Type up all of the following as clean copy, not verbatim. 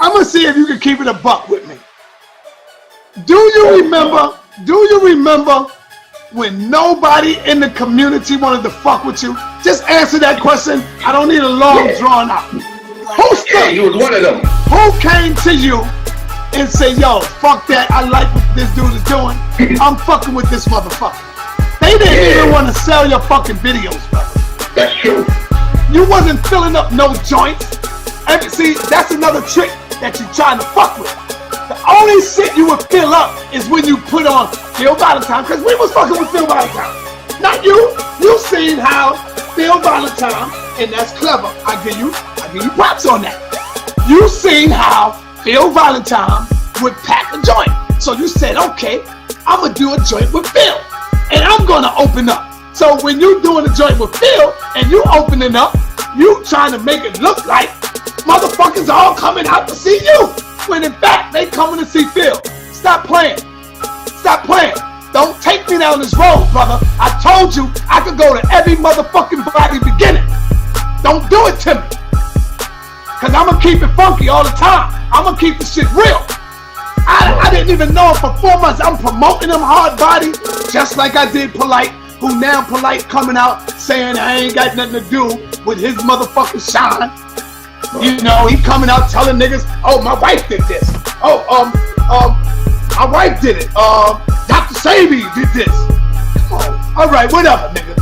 I'm gonna see if you can keep it a buck with me. Do you remember when nobody in the community wanted to fuck with you? Just answer that question. I don't need a long drawn out. Yeah, you was one of them. Who came to you and said, yo, fuck that, I like what this dude is doing. I'm fucking with this motherfucker. They didn't even want to sell your fucking videos, brother. That's true. You wasn't filling up no joints. See, that's another trick that you're trying to fuck with. The only shit you would fill up is when you put on Phil Valentine, because we was fucking with Phil Valentine. Not you. You seen how Phil Valentine, and that's clever. I give you props on that. You seen how Phil Valentine would pack a joint. So you said, okay, I'm gonna do a joint with Phil, and I'm gonna open up. So when you doing a joint with Phil and you opening up, you trying to make it look like motherfuckers all coming out to see you, when in fact they coming to see Phil. Stop playing. Stop playing. Don't take me down this road, brother. I told you I could go to every motherfucking body beginning. Don't do it to me. Cause I'm gonna keep it funky all the time. I'm gonna keep the shit real. I didn't even know it for 4 months. I'm promoting them hard body just like I did POLIGHT, who now POLIGHT coming out saying I ain't got nothing to do with his motherfucking shine. You know, he coming out telling niggas, oh, my wife did this. Oh, my wife did it. Dr. Sabi did this. Oh, all right, whatever, nigga.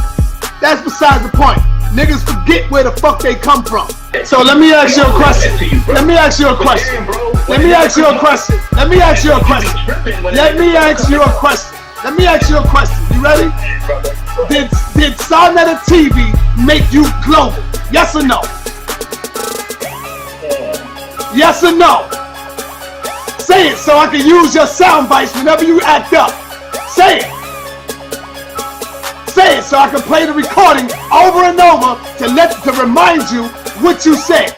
That's besides the point. Niggas forget where the fuck they come from. So let me ask you a question. Let me ask you a question. Let me ask you a question. Let me ask you a question. Let me ask you a question. Let me ask you a question. You ready? Did Sarnetta TV make you global? Yes or no? Yes or no? Say it so I can use your sound bites whenever you act up. Say it. Say it so I can play the recording over and over to remind you what you said.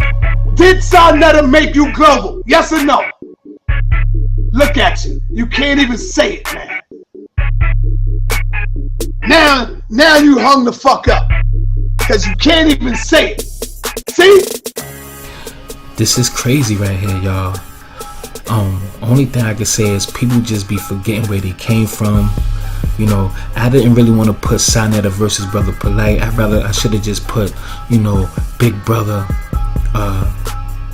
Did Sarnetta make you global? Yes or no? Look at you. You can't even say it, man. Now you hung the fuck up because you can't even say it. See? This is crazy right here, y'all. Only thing I can say is people just be forgetting where they came from. You know, I didn't really want to put Sarnetta versus Brother POLIGHT. I should have just put, you know, Big Brother,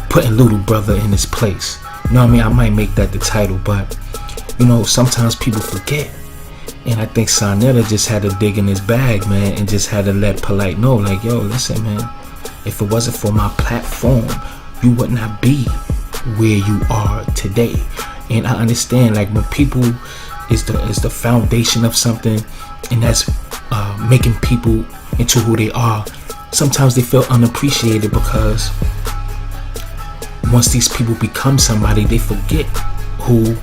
putting Little Brother in his place. You know what I mean? I might make that the title, but you know, sometimes people forget. And I think Sarnetta just had to dig in his bag, man, and just had to let POLIGHT know, like, yo, listen, man, if it wasn't for my platform, you would not be where you are today. And I understand, like, when people is the foundation of something, and that's making people into who they are, sometimes they feel unappreciated because once these people become somebody, they forget who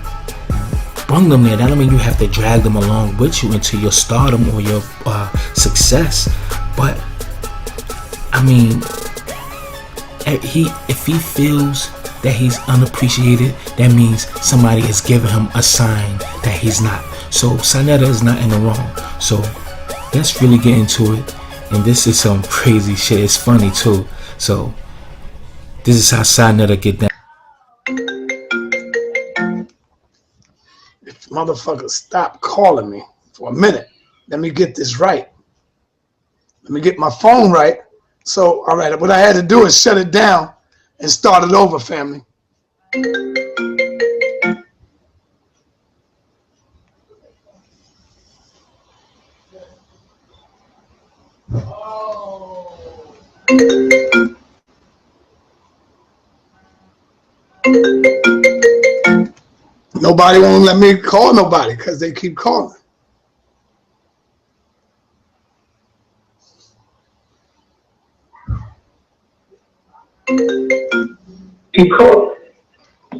brung them there. That don't mean you have to drag them along with you into your stardom or your success, but I mean, if he feels that he's unappreciated, that means somebody is giving him a sign that he's not. So Sarnetta is not in the wrong. So let's really get into it. And this is some crazy shit. It's funny too. So this is how Sarnetta get down. If motherfuckers stop calling me for a minute, let me get this right. Let me get my phone right. So, all right, what I had to do is shut it down and start it over, family. Nobody won't let me call nobody because they keep calling.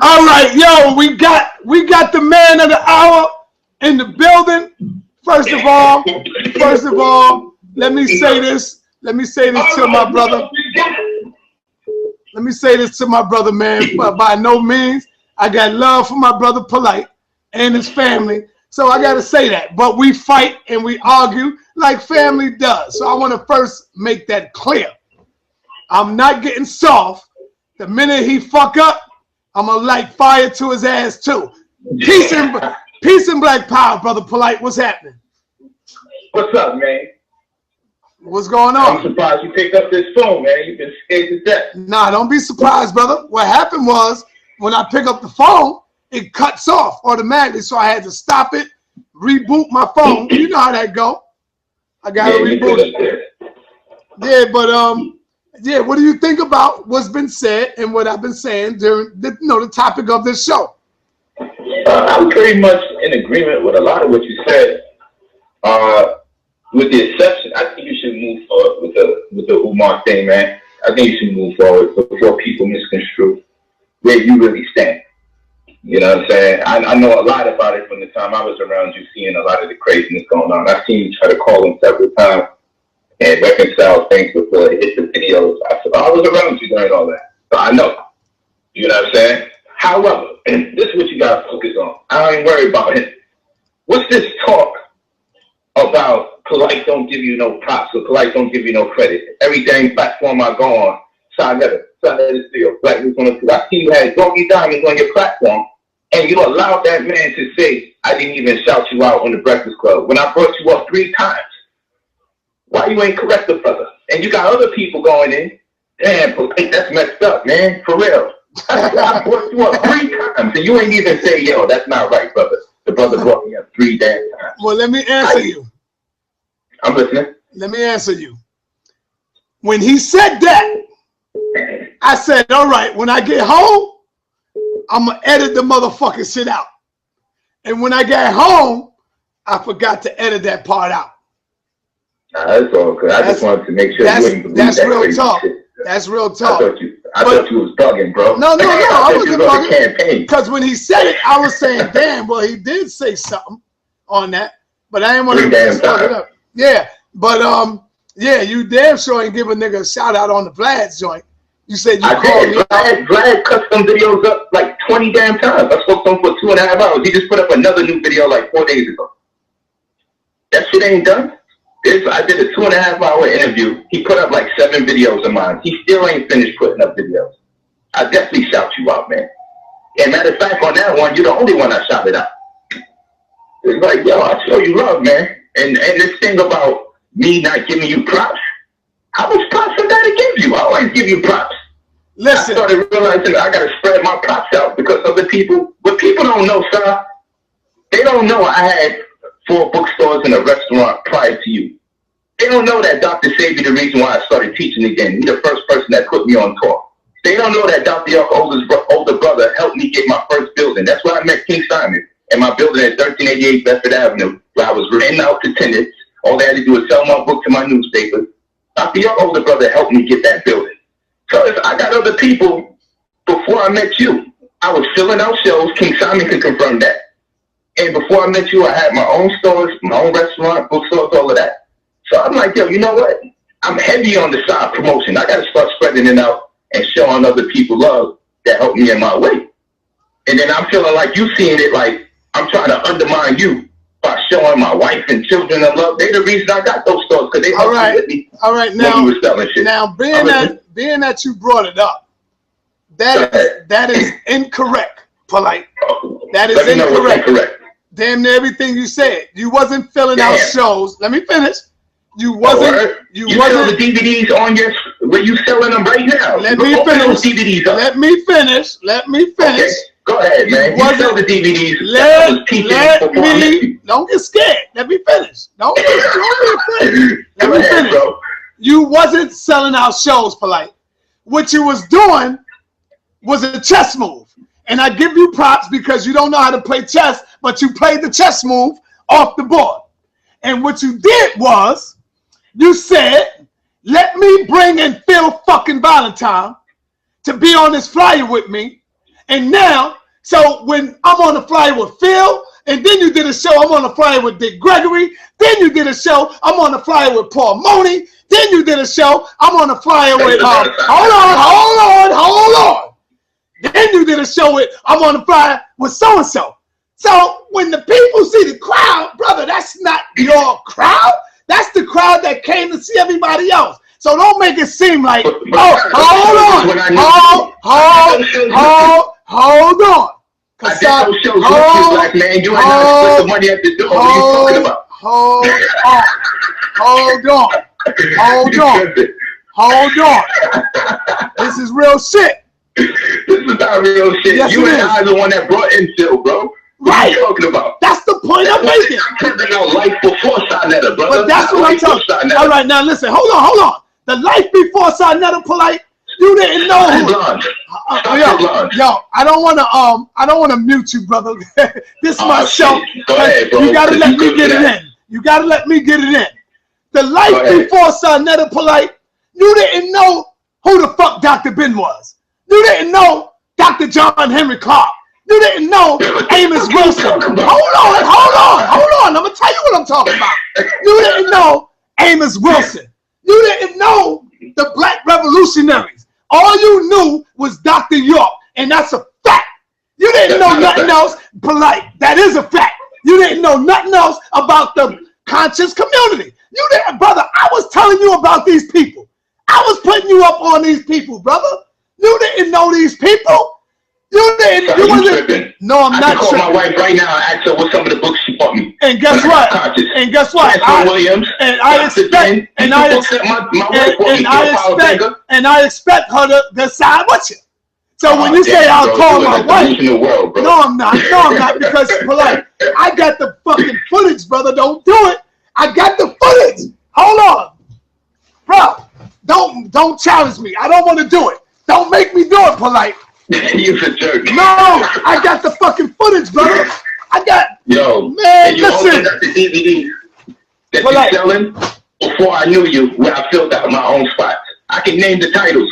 All right, yo, we got the man of the hour in the building. First of all, let me say this to my brother. Let me say this to my brother, man. But by no means, I got love for my brother POLIGHT and his family. So I got to say that. But we fight and we argue like family does. So I want to first make that clear. I'm not getting soft. The minute he fuck up, I'm gonna light fire to his ass too. Peace and black power, brother Polite. What's happening? What's up, man? What's going on? I'm surprised you picked up this phone, man. You've been scared to death. Nah, don't be surprised, brother. What happened was when I pick up the phone, it cuts off automatically, so I had to stop it, reboot my phone. You know how that go. I gotta reboot it. Yeah, but yeah. What do you think about what's been said and what I've been saying during the topic of this show? I'm pretty much in agreement with a lot of what you said. With the exception, I think you should move forward with the Umar thing, man. I think you should move forward before people misconstrue where you really stand. You know what I'm saying? I know a lot about it from the time I was around you, seeing a lot of the craziness going on. I've seen you try to call him several times and reconcile things before it hit the videos. I was around you during all that, so I know. You know what I'm saying? However, and this is what you got to focus on. I don't even worry about him. What's this talk about Polite don't give you no props or Polite don't give you no credit? Every dang platform I go on, side letter steal, Black News 102. I see you had Doggy Diamonds on your platform, and you allowed that man to say, I didn't even shout you out on the Breakfast Club when I brought you up 3 times. Why you ain't correct the brother? And you got other people going in, damn, Polite, that's messed up, man, for real. I brought you up 3 times, and you ain't even say, yo, that's not right, brother. The brother brought me up 3 damn times. Well, let me answer you. I'm listening. Let me answer you. When he said that, I said, all right, when I get home, I'm going to edit the motherfucking shit out. And when I got home, I forgot to edit that part out. Nah, that's all good. I just wanted to make sure you didn't believe that's that real crazy talk. shit. That's real talk. I thought you was bugging, bro. No, I wasn't bugging. Because when he said it, I was saying, damn, well, he did say something on that. But I didn't want to fuck it up. Yeah, but yeah, you damn sure ain't give a nigga a shout out on the Vlad's joint. You said you called me. Vlad cut some videos up like 20 damn times. I spoke to him for 2.5 hours. He just put up another new video like 4 days ago. That shit ain't done. I did a 2.5 hour interview. He put up like 7 videos of mine. He still ain't finished putting up videos. I definitely shout you out, man. And matter of fact, on that one, you're the only one I shouted out. It's like, yo, I show you love, man. And this thing about me not giving you props, how much props I gotta give you? I always give you props. Listen, I started realizing I gotta spread my props out because other people, what people don't know, sir, they don't know I had 4 bookstores and a restaurant prior to you. They don't know that Dr. Sabi the reason why I started teaching again. He's the first person that put me on tour. They don't know that Dr. York's older brother helped me get my first building. That's where I met King Simon and my building at 1388 Bedford Avenue, where I was renting out to tenants. All they had to do was sell my book to my newspaper. Dr. York's older brother helped me get that building. So if I got other people before I met you, I was filling out shows. King Simon can confirm that. And before I met you, I had my own stores, my own restaurant, bookstores, all of that. So I'm like, yo, you know what? I'm heavy on the side promotion. I got to start spreading it out and showing other people love that helped me in my way. And then I'm feeling like you seeing it like I'm trying to undermine you by showing my wife and children the love. They the reason I got those stores because they helped me with me. All right, now, when we were selling shit. Now being that you brought it up, that is incorrect, Polite. That is incorrect. Damn near everything you said. You wasn't filling out shows. Let me finish. You wasn't. You sell the DVDs on your. Where you selling them right now? Let me finish. DVDs up. Let me finish. Okay. Go ahead, man. You sell the DVDs. Don't get scared. Let me finish. Don't get scared. Let me finish. Bro. You wasn't selling out shows, Polite. What you was doing was a chess move. And I give you props because you don't know how to play chess, but you played the chess move off the board. And what you did was, you said, let me bring in Phil fucking Valentine to be on this flyer with me. And now, so when I'm on the flyer with Phil, and then you did a show, I'm on the flyer with Dick Gregory, then you did a show, I'm on the flyer with Paul Mooney, then you did a show, I'm on the flyer with, hold on. Then you did a show with, I'm on the flyer with so-and-so. So when the people see the crowd, brother, that's not your crowd. That's the crowd that came to see everybody else. So don't make it seem like, hold Hold on. I did those shows with you, black man. You ain't not split the money at the door. What are you talking about? Hold on. Hold on. This is real shit. This is not real shit. Yes, you and I are the one that brought in Phil, bro. What are you talking about? That's the point I'm making. I'm talking about life before Sarnetta, brother. But that's what I'm talking about. All right, now listen. Hold on. The life before Sarnetta, Polite. You didn't know who. Yo, I don't want to mute you, brother. This is my show. Go ahead, bro. You gotta let me get it in. You gotta let me get it in. The life before Sarnetta, Polite. You didn't know who the fuck Dr. Ben was. You didn't know Dr. John Henry Clark. You didn't know Amos Wilson. Hold on. I'm gonna tell you what I'm talking about. You didn't know Amos Wilson. You didn't know the Black Revolutionaries. All you knew was Dr. York, and that's a fact. You didn't know nothing else. Polite. That is a fact. You didn't know nothing else about the conscious community. You didn't, brother. I was telling you about these people. I was putting you up on these people, brother. You didn't know these people. You didn't. You wasn't tripping. No, I'm not tripping. I can call my wife right now and ask her what some of the books she bought me. And guess what? Williams. I expect her to side with you. So when you say I'll call my wife, no, I'm not because Polite, I got the fucking footage, brother. Don't do it. I got the footage. Hold on, bro. Don't challenge me. I don't want to do it. Don't make me do it, Polite. You're a jerk. No, I got the fucking footage, brother. Yo, man, and you opened up the DVD that you're selling before I knew you, where I filled out my own spots. I can name the titles.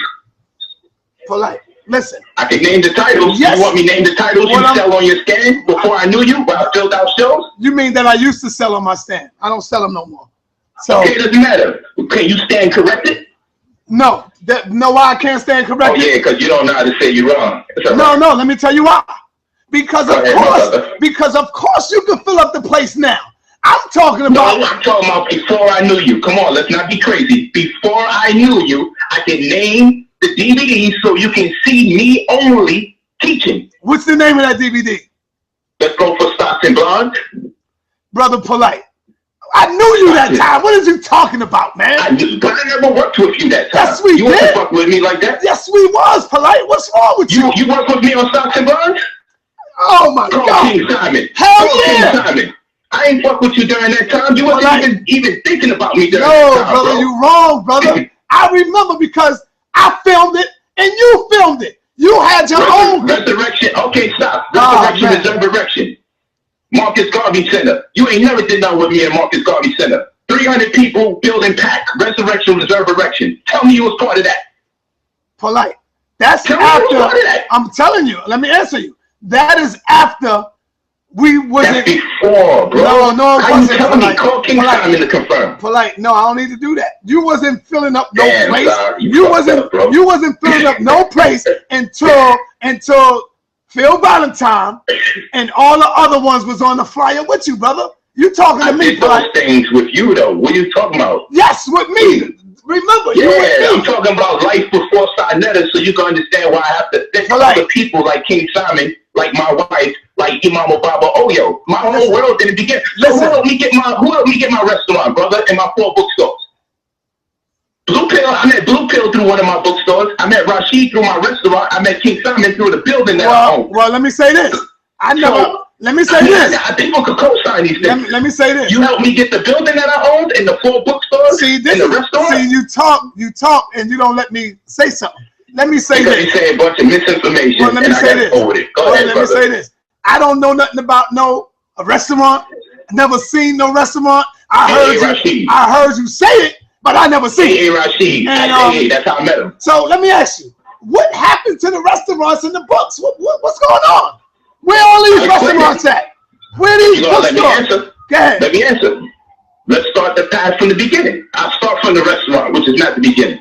Polite, listen. I can name the titles. Yes. You want me to name the titles you sell on your stand before I knew you, where I filled out shows? You mean that I used to sell on my stand? I don't sell them no more. So okay, it doesn't matter. Can you stand corrected? No. Know why I can't stand corrected? Oh yeah, because you don't know how to say you're wrong. No, let me tell you why. Because of course you can fill up the place now. I'm talking about. No, I'm talking about before I knew you. Come on, let's not be crazy. Before I knew you, I can name the DVD so you can see me only teaching. What's the name of that DVD? Let's go for Stocks and Blondes. Brother Polite. I knew you that time. What is you talking about, man? I knew, but I never worked with you that time. Yes, we did. You wasn't fuck with me like that. Yes, we was, Polite. What's wrong with you? You worked with me on Stocks and Blondes? Oh my God. King Simon. Hell yeah. King Simon. I ain't fuck with you during that time. You wasn't even thinking about me during that time, brother, you wrong, brother. I remember because I filmed it and you filmed it. You had your own Resurrection. Okay, stop. Resurrection. Marcus Garvey Center. You ain't never did that with me at Marcus Garvey Center. 300 people building pack. Resurrection. Tell me you was part of that. Polite. That's after. I'm telling you. Let me answer you. That is after we wasn't. That's before, bro. No, it wasn't. Tell me, call King Simon to confirm. Polite. No, I don't need to do that. You wasn't filling up no place. You wasn't filling up no place until Phil Valentine and all the other ones was on the flyer with you, brother. You talking to me, I did those things with you, though. What are you talking about? Yes, with me. Remember, I'm talking about life before Sarnetta, so you can understand why I have to think of other people like King Simon, like my wife, like Imam Baba Oyo. My whole world didn't begin. So who helped me get my restaurant, brother, and my 4 bookstores? Blue Pill, I met Blue Pill through one of my bookstores. I met Rashid through my restaurant. I met King Simon through the building that I own. Well, let me say this. Let me say this. People could co-sign these things. Let me say this. You helped me get the building that I owned and the 4 bookstores and the restaurant. See, you talk, and you don't let me say something. Let me say this. You say a bunch of misinformation. Well, let me say this. Go ahead, let me say this. I don't know nothing about a restaurant. Never seen no restaurant. I heard you say it, but I never seen it. Rashid. That's how I met him. So let me ask you, what happened to the restaurants in the books? What's going on? Where all these restaurants at? Where these bookstores? Let me answer. Let's start the path from the beginning. I'll start from the restaurant, which is not the beginning.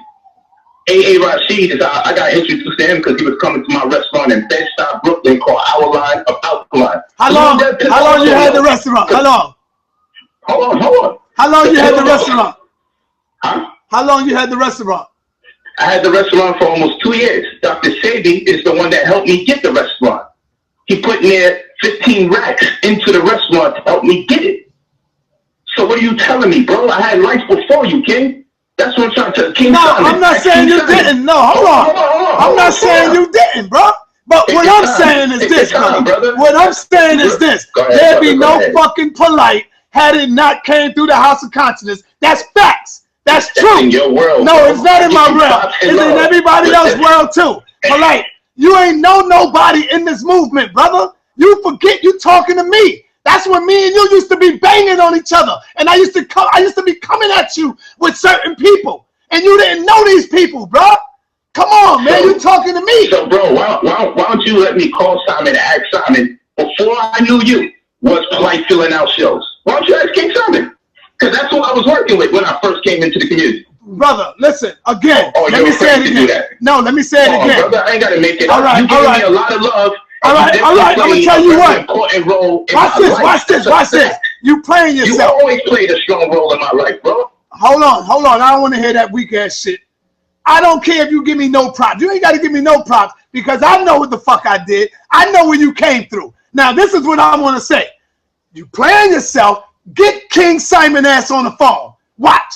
Rashid I got introduced to him because he was coming to my restaurant in Bed-Stuy, Brooklyn, called Our Line of Alkaline. How long you had the restaurant? How long? Hold on. How long you had the restaurant? Huh? How long you had the restaurant? I had the restaurant for almost 2 years. Dr. Sebi is the one that helped me get the restaurant. He put near 15 racks into the restaurant to help me get it. So what are you telling me, bro? I had life before you, King. That's what I'm trying to tell King. No, Simon. I'm not saying you didn't. No, hold on. I'm not saying you didn't, bro. But what I'm saying is this, brother. What I'm saying is this. There'd be no fucking Polite had it not came through the House of Consciousness. That's facts. That's true. In your world. No, it's not in my realm. It's in everybody else's world too. Polite. You ain't know nobody in this movement, brother. You forget you talking to me. That's when me and you used to be banging on each other. And I used to be coming at you with certain people. And you didn't know these people, bro. Come on, man. You talking to me. So, bro, why don't you let me call Simon and ask Simon, before I knew you, was Polite filling out shows? Why don't you ask King Simon? Because that's what I was working with when I first came into the community. Brother, listen, again. Let me say it again. No, let me say it again. Brother, I ain't got to make it all right, up. You giving me a lot of love. All right. I'm going to tell you what. Watch this. You playing yourself. You always played a strong role in my life, bro. Hold on. I don't want to hear that weak ass shit. I don't care if you give me no props. You ain't got to give me no props because I know what the fuck I did. I know where you came through. Now, this is what I want to say. You playing yourself. Get King Simon ass on the phone. Watch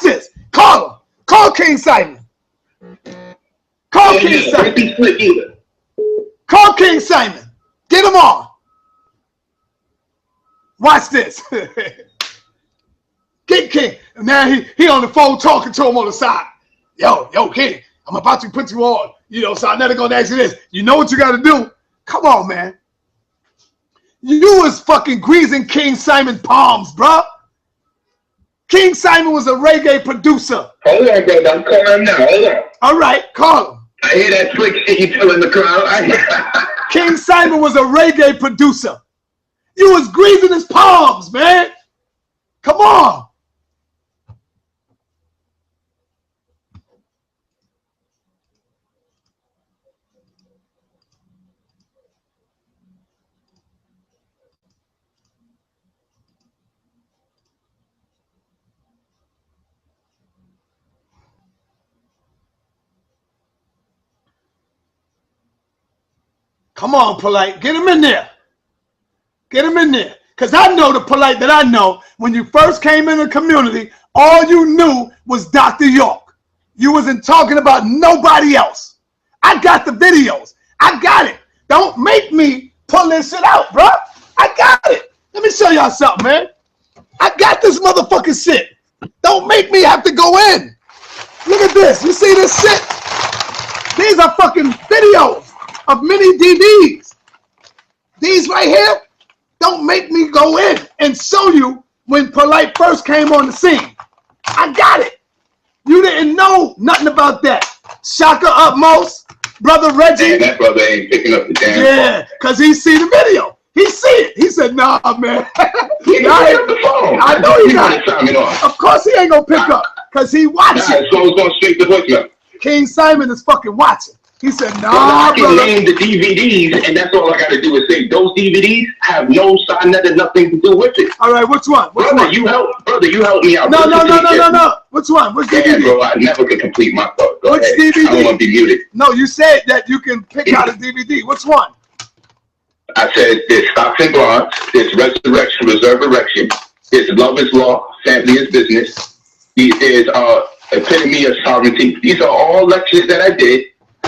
this. Call him. Call King Simon. Call King Simon. Call King Simon. Get him on. Watch this. Get King. Now he on the phone talking to him on the side. Yo, King, I'm about to put you on. So I'm never gonna ask you this. You know what you gotta do? Come on, man. You was fucking greasing King Simon's palms, bro. King Simon was a reggae producer. Hold on, brother. I'm calling him now. Hold on. All right, call him. I hear that slick shit you tell in the crowd. King Simon was a reggae producer. You was greasing his palms, man. Come on. Come on, Polite. Get him in there. Get him in there. Because I know the Polite that I know. When you first came in the community, all you knew was Dr. York. You wasn't talking about nobody else. I got the videos. I got it. Don't make me pull this shit out, bro. I got it. Let me show y'all something, man. I got this motherfucking shit. Don't make me have to go in. Look at this. You see this shit? These are fucking videos of mini DVDs. These right here, don't make me go in and show you when Polite first came on the scene. I got it. You didn't know nothing about that. Shaka Utmost, Brother Reggie. Man, that brother ain't picking up the damn phone. Because he see the video. He see it. He said, nah, man. He ain't pick up the phone. I know he got it. Of course he ain't going to pick up because he watching. So it's going straight to voicemail. King Simon is fucking watching. He said, nah, I can brother. name the DVDs, and that's all I got to do is say those DVDs have no sign, nothing to do with it. All right, which one? Brother, you help me out. No. Which one? Which DVD? Yeah, bro, I never could complete my thought. Go Which ahead. DVD? I don't want to be muted. No, you said that you can pick out a DVD. Which one? I said there's Stocks and Bonds, there's Resurrection, Reserve Erection, there's Love is Law, Family is Business, there's Epitome of Sovereignty. These are all lectures that I did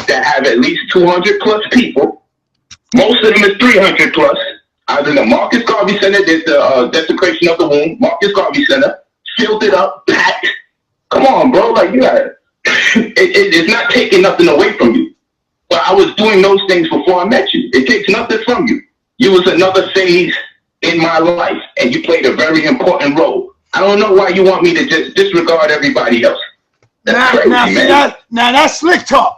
that have at least 200 plus people. Most of them is 300 plus. I was in the Marcus Garvey Center, there's the Desecration of the Womb, Marcus Garvey Center, filled it up, packed. Come on, bro, like you gotta, it's not taking nothing away from you. But I was doing those things before I met you. It takes nothing from you. You was another phase in my life, and you played a very important role. I don't know why you want me to just disregard everybody else. That's crazy, man. Now that's slick talk.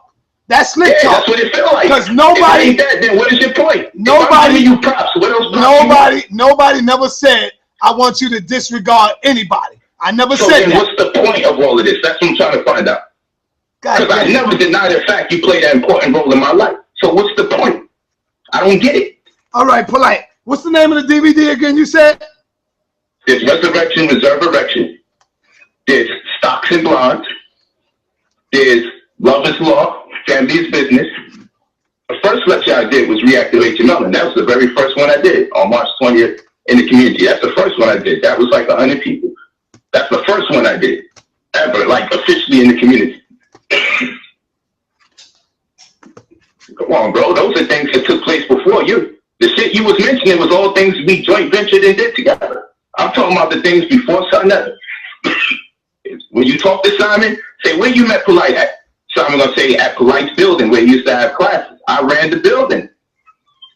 That's slick talk. That's what it feels like. Because nobody. If it ain't that, then what is your point? Nobody. You props. What else? Props nobody never said I want you to disregard anybody. I never said then that. What's the point of all of this? That's what I'm trying to find out. Because I never denied the fact you played an important role in my life. So what's the point? I don't get it. All right, Polite. What's the name of the DVD again? You said? There's Resurrection, Reserve Erection. There's Stocks and Bonds. There's Love is law, family is business. The first lecture I did was reactivate your melon. That was the very first one I did on March 20th in the community. That's the first one I did. That was like 100 people. That's the first one I did ever, like officially in the community. Come on, bro. Those are things that took place before you. The shit you was mentioning was all things we joint ventured and did together. I'm talking about the things before Sonetta. When you talk to Simon, say where you met Polite at. Simon gonna say at Polite's building where he used to have classes. I ran the building.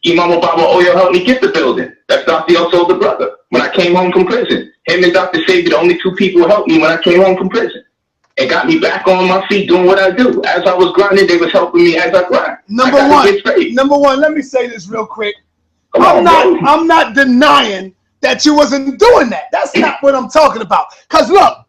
Imam Baba Oyo helped me get the building. That's Dr. Yoso's the brother. When I came home from prison, him and Dr. Savior, the only two people who helped me when I came home from prison. And got me back on my feet doing what I do. As I was grinding, they was helping me as I grind. Number one, let me say this real quick. I'm not denying that you wasn't doing that. That's not what I'm talking about. Cause look,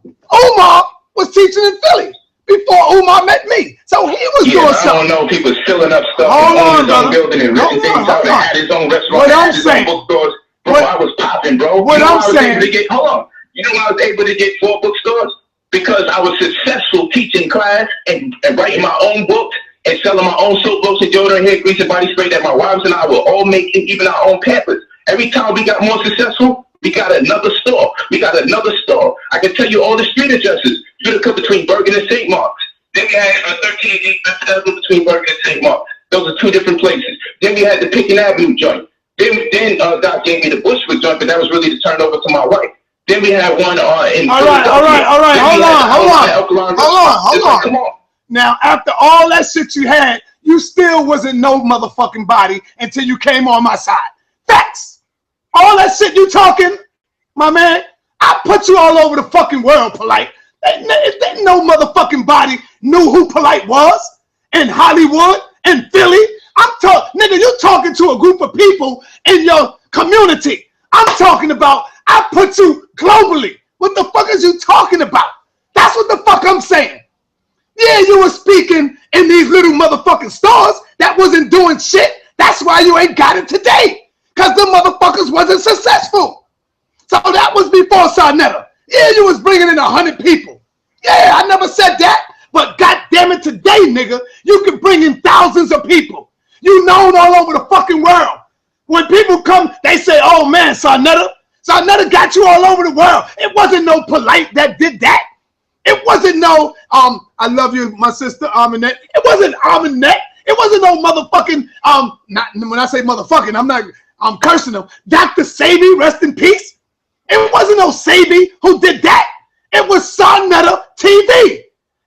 Umar was teaching in Philly before Umar met me. So he was doing something. I don't know if he was filling up stuff and owning his own building and renting things out and had his own restaurant and his own bookstores. Bro, I was popping, bro. What I'm saying. Hold on. You know I was able to get 4 bookstores? Because I was successful teaching class and writing my own books and selling my own soap, lotion, deodorant, hair grease, and body spray that my wives and I were all making, even our own Pampers. Every time we got more successful, we got another store. We got another store. I can tell you all the street addresses. You could come between Bergen and St. Mark's. Then we had a 1388 between Bergen and St. Mark's. Those are 2 different places. Then we had the Pickens Avenue joint. Then Doc gave me the Bushwick joint, but that was really to turn over to my wife. Then we had one in. All right. Hold on. Come on. Now, after all that shit you had, you still wasn't no motherfucking body until you came on my side. Facts. All that shit you talking, my man, I put you all over the fucking world, Polite. They no motherfucking body knew who Polite was in Hollywood, in Philly. Nigga, you talking to a group of people in your community. I'm talking about I put you globally. What the fuck is you talking about? That's what the fuck I'm saying. Yeah, you were speaking in these little motherfucking stores that wasn't doing shit. That's why you ain't got it today. Because the motherfuckers wasn't successful. So that was before Sarnetta. Yeah, you was bringing in 100 people. Yeah, I never said that. But goddamn it, today, nigga, you can bring in thousands of people. You known all over the fucking world. When people come, they say, oh man, Sarnetta got you all over the world. It wasn't no Polite that did that. It wasn't no, I love you, my sister, Aminette. It wasn't Aminette. It wasn't no motherfucking, not when I say motherfucking, I'm cursing them. Dr. Sabi, rest in peace. It wasn't no Sabi who did that. It was Sarnetta TV.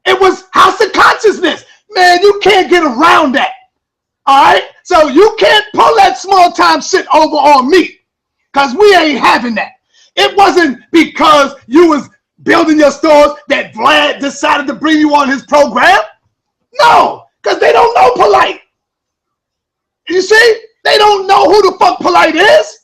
It was House of Consciousness. Man, you can't get around that. All right? So you can't pull that small time shit over on me. Because we ain't having that. It wasn't because you was building your stores that Vlad decided to bring you on his program. No, because they don't know Polite. You see? They don't know who the fuck Polite is.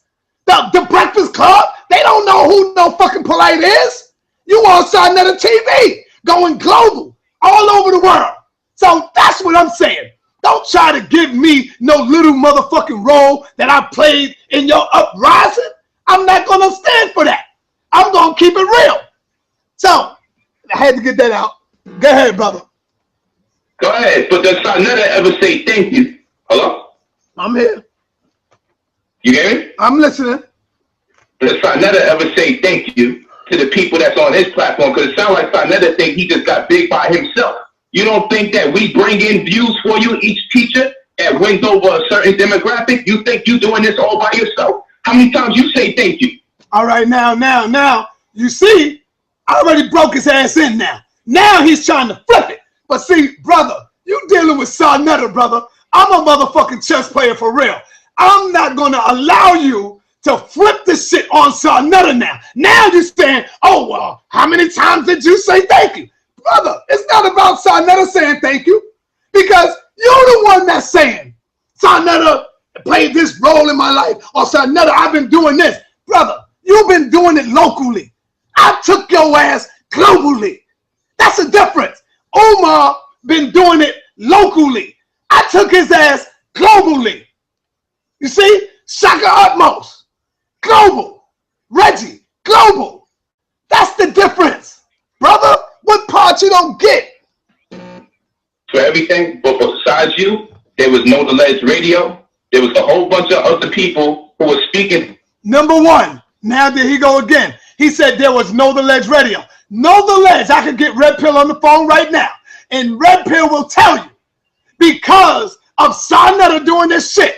The Breakfast Club, they don't know who no fucking Polite is. You on Sarnetta TV, going global, all over the world. So that's what I'm saying. Don't try to give me no little motherfucking role that I played in your uprising. I'm not going to stand for that. I'm going to keep it real. So, I had to get that out. Go ahead, brother. Go ahead. But does Sarnetta ever say thank you? Hello? I'm here. You hear me? I'm listening. Does Sarnetta ever say thank you to the people that's on his platform? Because it sounds like Sarnetta think he just got big by himself. You don't think that we bring in views for you, each teacher, that wins over a certain demographic? You think you doing this all by yourself? How many times you say thank you? All right, now, you see, I already broke his ass in now. Now he's trying to flip it. But see, brother, you dealing with Sarnetta, brother. I'm a motherfucking chess player for real. I'm not going to allow you to flip this shit on Sarnetta now. Now you're saying, oh, well, how many times did you say thank you? Brother, it's not about Sarnetta saying thank you, because you're the one that's saying Sarnetta played this role in my life, or Sarnetta, I've been doing this. Brother, you've been doing it locally. I took your ass globally. That's the difference. Omar been doing it locally. I took his ass globally. You see? Shaka Utmost, global. Reggie, global. That's the difference. Brother, what part you don't get? for everything, but besides you, there was no alleged radio. There was a whole bunch of other people who were speaking. Number one, now there he go again. He said there was no the ledge radio. No the ledge. I could get Red Pill on the phone right now. And Red Pill will tell you, because of Sarnetta doing this shit,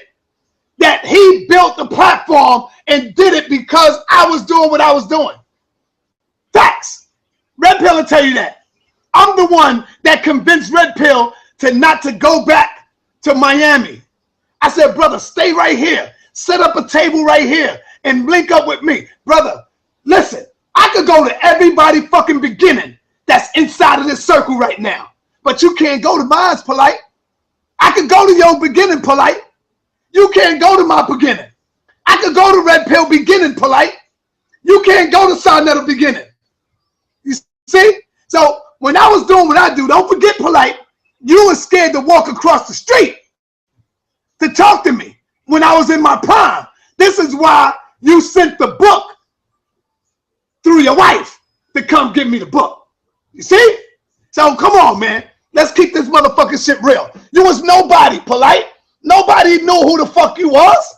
that he built the platform and did it because I was doing what I was doing. Facts. Red Pill will tell you that. I'm the one that convinced Red Pill not to go back to Miami. I said, brother, stay right here. Set up a table right here and link up with me. Brother, listen, I could go to everybody fucking beginning that's inside of this circle right now. But you can't go to mine's, Polite. I could go to your beginning, Polite. You can't go to my beginning. I could go to Red Pill beginning, Polite. You can't go to Sarnetta beginning. You see? So when I was doing what I do, don't forget, Polite, you were scared to walk across the street to talk to me when I was in my prime. This is why you sent the book through your wife to come give me the book. You see? So come on, man. Let's keep this motherfucking shit real. You was nobody, Polite. Nobody knew who the fuck you was.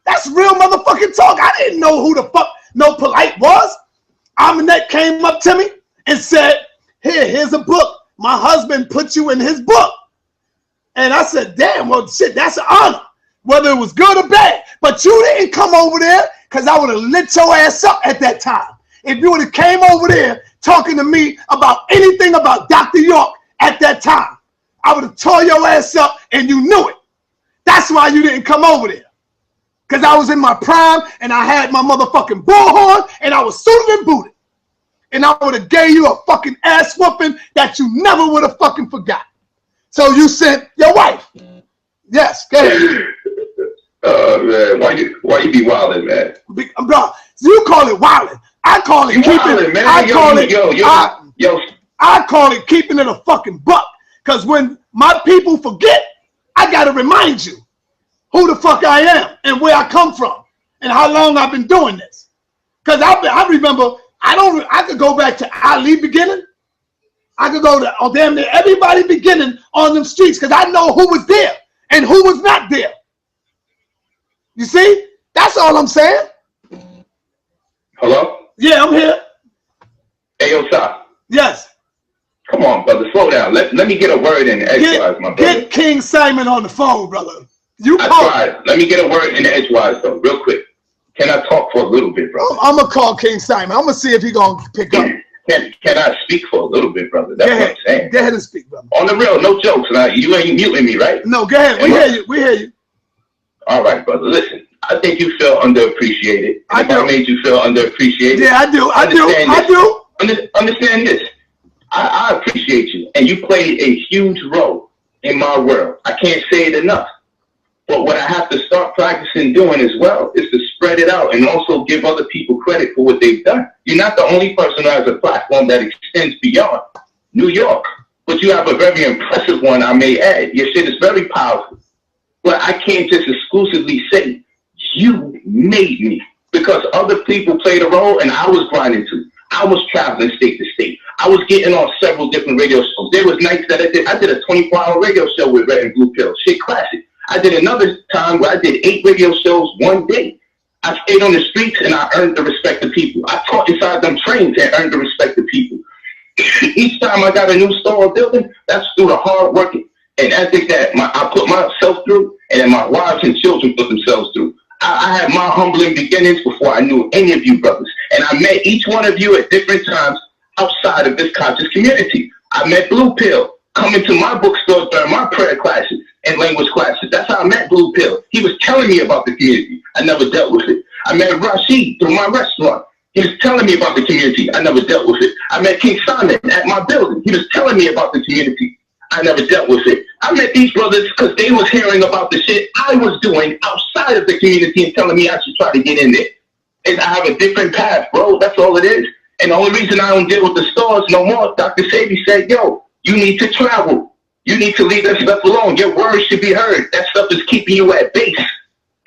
That's real motherfucking talk. I didn't know who the fuck no Polite was. Aminette came up to me and said, here's a book. My husband put you in his book. And I said, damn, well, shit, that's an honor, whether it was good or bad. But you didn't come over there because I would have lit your ass up at that time. If you would have came over there talking to me about anything about Dr. York at that time, I would have tore your ass up and you knew it. That's why you didn't come over there. Because I was in my prime and I had my motherfucking bullhorn and I was suited and booted. And I would have gave you a fucking ass whooping that you never would have fucking forgot. So you sent your wife. Yes, go ahead. Man, why you be wildin', man? Bro, you call it wildin'. I call it you keeping wildin', man. I call it yo. I call it keeping it a fucking buck. Because when my people forget, I gotta remind you who the fuck I am and where I come from and how long I've been doing this. Because I remember I could go back to Ali beginning. I could go to damn near everybody beginning on them streets because I know who was there and who was not there. You see? That's all I'm saying. Hello? Yeah, I'm here. Hey, yo, Sa. Yes. Come on, brother. Slow down. Let me get a word in edgewise, my brother. Get King Simon on the phone, brother. I tried. Let me get a word in edgewise, though, real quick. Can I talk for a little bit, brother? I'm going to call King Simon. I'm going to see if he's going to pick up. Can I speak for a little bit, brother? That's what I'm saying. Go ahead and speak, brother. On the real, no jokes. Now, you ain't muting me, right? No, go ahead. We hear you. All right, brother. Listen, I think you feel underappreciated. I made you feel underappreciated. Yeah, I do. Understand this. I appreciate you, and you played a huge role in my world. I can't say it enough. But what I have to start practicing doing as well is to spread it out and also give other people credit for what they've done. You're not the only person who has a platform that extends beyond New York, but you have a very impressive one, I may add. Your shit is very powerful. But I can't just exclusively say you made me, because other people played a role and I was grinding too. I was traveling state to state. I was getting on several different radio shows. There was nights that I did a 24-hour radio show with Red and Blue Pill. Shit classic. I did another time where I did 8 radio shows one day. I stayed on the streets and I earned the respect of people. I taught inside them trains and earned the respect of people. Each time I got a new store or building, that's through the hard working and ethic that I put myself through and then my wives and children put themselves through. I had my humbling beginnings before I knew any of you brothers. And I met each one of you at different times outside of this conscious community. I met Blue Pill coming to my bookstore during my prayer classes and language classes. That's how I met Blue Pill. He was telling me about the community. I never dealt with it. I met Rashid through my restaurant. He was telling me about the community. I never dealt with it. I met King Simon at my building. He was telling me about the community. I never dealt with it. I met these brothers because they was hearing about the shit I was doing outside of the community and telling me I should try to get in there. And I have a different path, bro. That's all it is. And the only reason I don't deal with the stores no more, Dr. Sabi said, yo, you need to travel. You need to leave that stuff alone. Your words should be heard. That stuff is keeping you at base.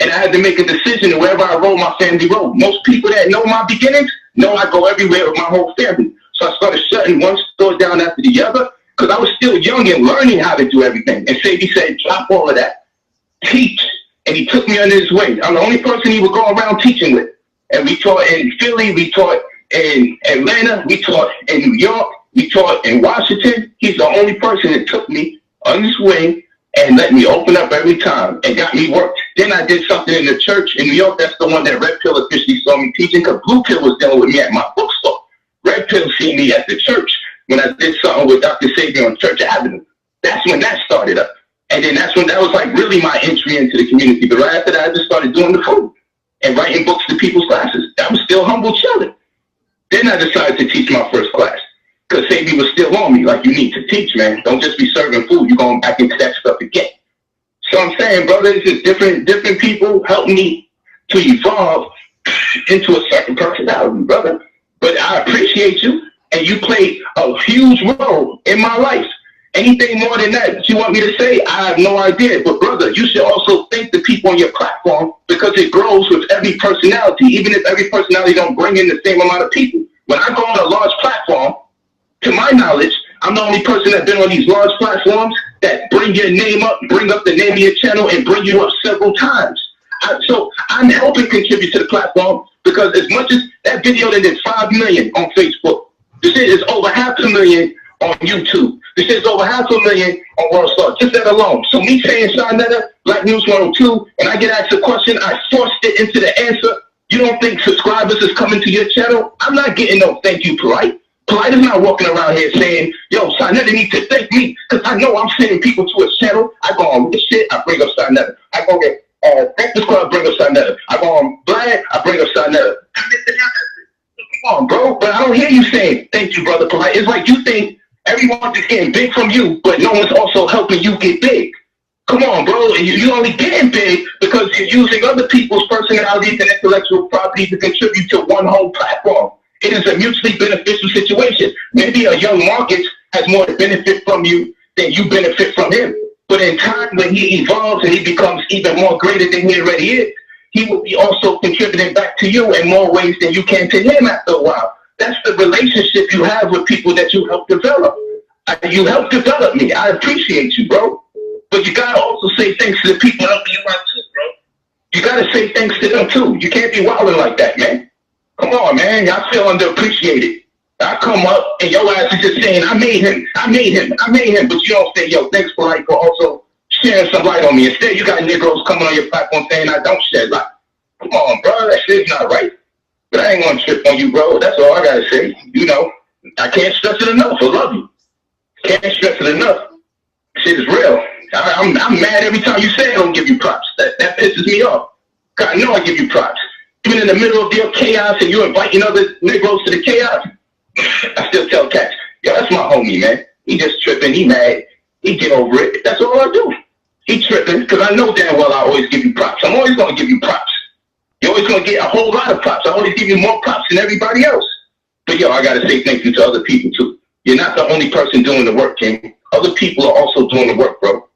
And I had to make a decision wherever I roll, my family roll. Most people that know my beginnings know I go everywhere with my whole family. So I started shutting one store down after the other. because I was still young and learning how to do everything. And Sadie said, drop all of that, teach. And he took me under his wing. I'm the only person he would go around teaching with. And we taught in Philly, we taught in Atlanta, we taught in New York, we taught in Washington. He's the only person that took me under his wing and let me open up every time and got me work. Then I did something in the church in New York. That's the one that Red Pill officially saw me teaching, because Blue Pill was dealing with me at my bookstore. Red Pill seen me at the church when I did something with Dr. Savior on Church Avenue. That's when that started up. And then that was like really my entry into the community. But right after that, I just started doing the food and writing books to people's classes. I was still humble chilling. Then I decided to teach my first class, because Sadie was still on me, like, you need to teach, man. Don't just be serving food. You're going back into that stuff again. So I'm saying, brother, it's just different people help me to evolve into a certain personality, brother. But I appreciate you, and you played a huge role in my life. Anything more than that you want me to say, I have no idea. But brother, you should also thank the people on your platform, because it grows with every personality, even if every personality don't bring in the same amount of people. When I go on a large platform, to my knowledge, I'm the only person that's been on these large platforms that bring your name up, bring up the name of your channel, and bring you up several times. So I'm helping contribute to the platform, because as much as that video that did 5 million on Facebook, this shit is over 500,000 on YouTube. This is over 500,000 on World Star, just that alone. So me saying Sharnetta, Black News 102, and I get asked a question, I forced it into the answer. You don't think subscribers is coming to your channel? I'm not getting no thank you, Polite. Polite is not walking around here saying, yo, Sharnetta needs to thank me, because I know I'm sending people to his channel. I go on this shit, I bring up Sharnetta. I go get Breakfast Club, bring up Sharnetta. I go on Vlad, I bring up Sharnetta. Come on, bro, but I don't hear you saying thank you, brother Polite. It's like you think everyone's just getting big from you, but no one's also helping you get big. Come on, bro. You're only getting big because you're using other people's personalities and intellectual property to contribute to one whole platform. It is a mutually beneficial situation. Maybe a young Marcus has more to benefit from you than you benefit from him. But in time, when he evolves and he becomes even more greater than he already is, he will be also contributing back to you in more ways than you can to him after a while. That's the relationship you have with people that you help develop. You help develop me. I appreciate you, bro. But you gotta also say thanks to the people helping you out too, bro. You gotta say thanks to them too. You can't be wilding like that, man. Come on, man. I feel underappreciated. I come up and your ass is just saying, I made him. But you don't say, yo, thanks for also sharing some light on me. Instead, you got Negroes coming on your platform saying I don't shed light. Come on, bro. That shit's not right. But I ain't gonna trip on you, bro. That's all I gotta say. You know, I can't stress it enough. I love you. Can't stress it enough. Shit is real. I'm mad every time you say I don't give you props. That pisses me off. Cause I know I give you props. Even in the middle of your chaos and you're inviting other Negroes to the chaos, I still tell cats, yo, that's my homie, man. He just tripping. He mad. He get over it. That's all I do. He tripping because I know damn well I always give you props. I'm always gonna give you props. You're always going to get a whole lot of props. I always give you more props than everybody else. But, yo, I got to say thank you to other people, too. You're not the only person doing the work, King. Other people are also doing the work, bro.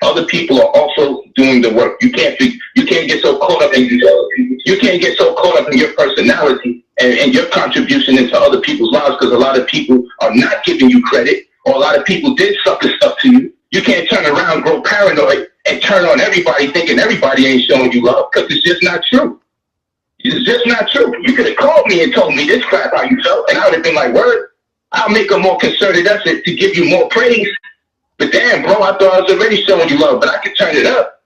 Other people are also doing the work. You can't get so caught up in you can't get so caught up in your personality and your contribution into other people's lives, because a lot of people are not giving you credit, or a lot of people did sucker stuff to you. You can't turn around, grow paranoid, and turn on everybody thinking everybody ain't showing you love, because it's just not true. It's just not true. You could have called me and told me this crap how you felt, and I would have been like, word, I'll make a more concerted effort to give you more praise. But damn, bro, I thought I was already showing you love, but I could turn it up.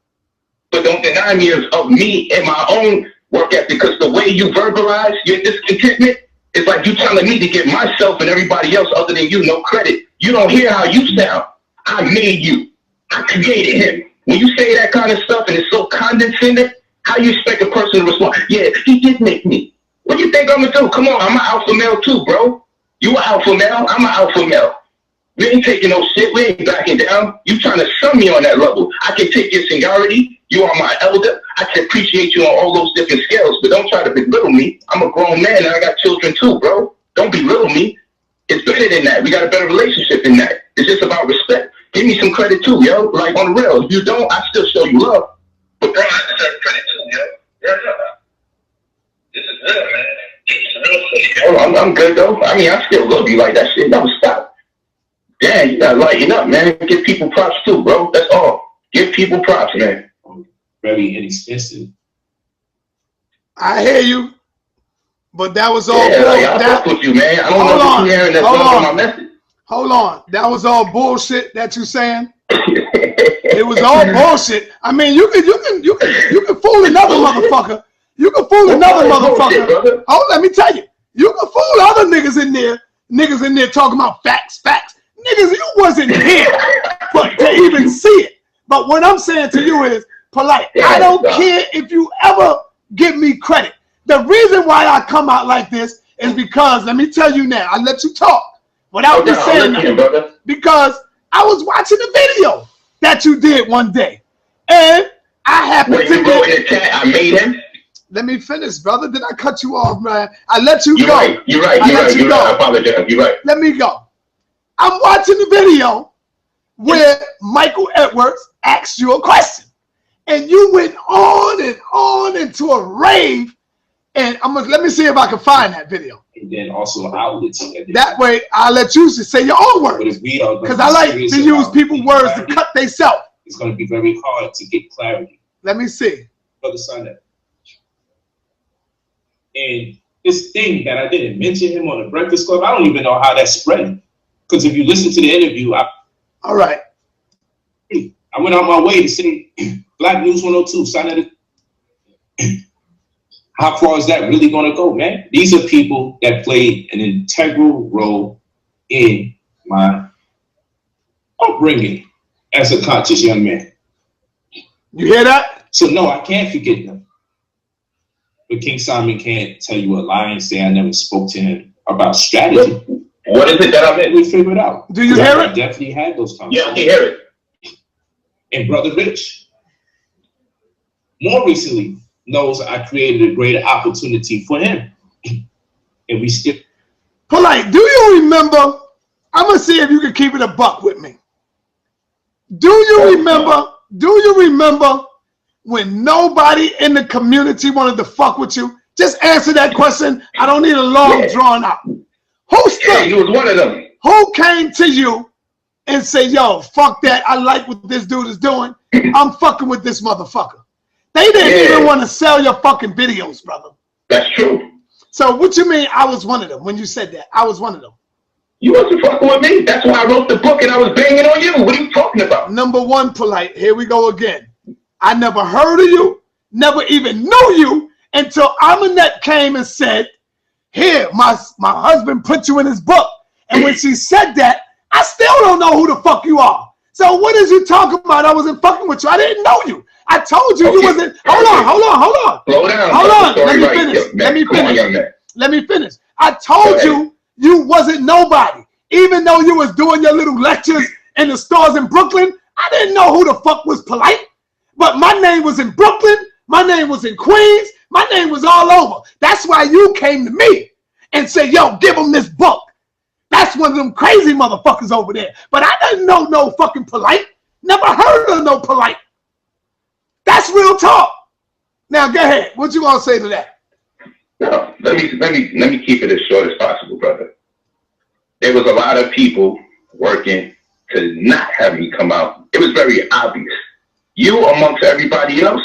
But don't deny me of me and my own work ethic, because the way you verbalize your discontentment is like you telling me to give myself and everybody else other than you no credit. You don't hear how you sound. I made you. I created him. When you say that kind of stuff and it's so condescending, how you expect a person to respond? Yeah, he did make me. What do you think I'm going to do? Come on, I'm an alpha male too, bro. You an alpha male, I'm an alpha male. We ain't taking no shit. We ain't backing down. You trying to sum me on that level. I can take your seniority. You are my elder. I can appreciate you on all those different scales, but don't try to belittle me. I'm a grown man and I got children too, bro. Don't belittle me. It's better than that. We got a better relationship than that. It's just about respect. Give me some credit too, yo. Like on the real. If you don't, I still show you love. But bro, I deserve credit too, yo. Yeah. This is real, man. It's real. I'm good though. I mean, I still love you like that shit never stop. Damn, you gotta lighten up, man. Give people props too, bro. That's all. Give people props, man. Very inexpensive. I hear you, but that was all. Yeah, like, I fuck with you, man. I don't know what you're hearing that's wrong with my message. Hold on, that was all bullshit that you saying. It was all bullshit. I mean, you can fool another motherfucker. You can fool another motherfucker. Oh, let me tell you, you can fool other niggas in there. Niggas in there talking about facts. Niggas, you wasn't here to even see it. But what I'm saying to you is, Polite, I don't care if you ever give me credit. The reason why I come out like this is because, let me tell you now, I let you talk without me saying nothing. Because I was watching the video that you did one day. And I happened to go in the chat, I made him. Let me finish, brother. Did I cut you off, man? I let you go. Right. You're right. I apologize. You're right. Let me go. I'm watching the video where Michael Edwards asked you a question. And you went on and on into a rave. And let me see if I can find that video. And then also outlets. That way, I'll let you say your own words. Because I like to use people's words to cut themselves. It's going to be very hard to get clarity. Let me see. Brother Sunday. And this thing that I didn't mention him on the Breakfast Club, I don't even know how that's spreading. Because if you listen to the interview, all right. I went out my way to say Black News 102, sign it. How far is that really going to go, man? These are people that played an integral role in my upbringing as a conscious young man. You hear that? So no, I can't forget them. But King Simon can't tell you a lie and say I never spoke to him about strategy. What is it that I meant? We figured out. Do you hear it? I definitely had those conversations. Yeah, I can hear it. And Brother Rich, more recently, knows I created a great opportunity for him. And we still. Polite, do you remember? I'm going to see if you can keep it a buck with me. Do you remember when nobody in the community wanted to fuck with you? Just answer that question. I don't need a long drawn out. Who stood? Yeah, you was one of them. Who came to you and said, yo, fuck that. I like what this dude is doing. I'm fucking with this motherfucker. They didn't even want to sell your fucking videos, brother. That's true. So what you mean I was one of them when you said that? I was one of them. You wasn't fucking with me. That's why I wrote the book and I was banging on you. What are you talking about? Number one, Polite. Here we go again. I never heard of you, never even knew you until Aminette came and said, here, my husband put you in his book. And when she said that, I still don't know who the fuck you are. So what is you talking about? I wasn't fucking with you. I didn't know you. I told you you wasn't. Hold on. Slow down. Hold on. Let me finish. I told you wasn't nobody. Even though you was doing your little lectures in the stores in Brooklyn, I didn't know who the fuck was Polite. But my name was in Brooklyn. My name was in Queens. My name was all over. That's why you came to me and said, yo, give him this book. That's one of them crazy motherfuckers over there. But I didn't know no fucking Polite. Never heard of no Polite. That's real talk. Now go ahead. What you gonna say to that? No, let me keep it as short as possible, brother. There was a lot of people working to not have me come out. It was very obvious. You, amongst everybody else,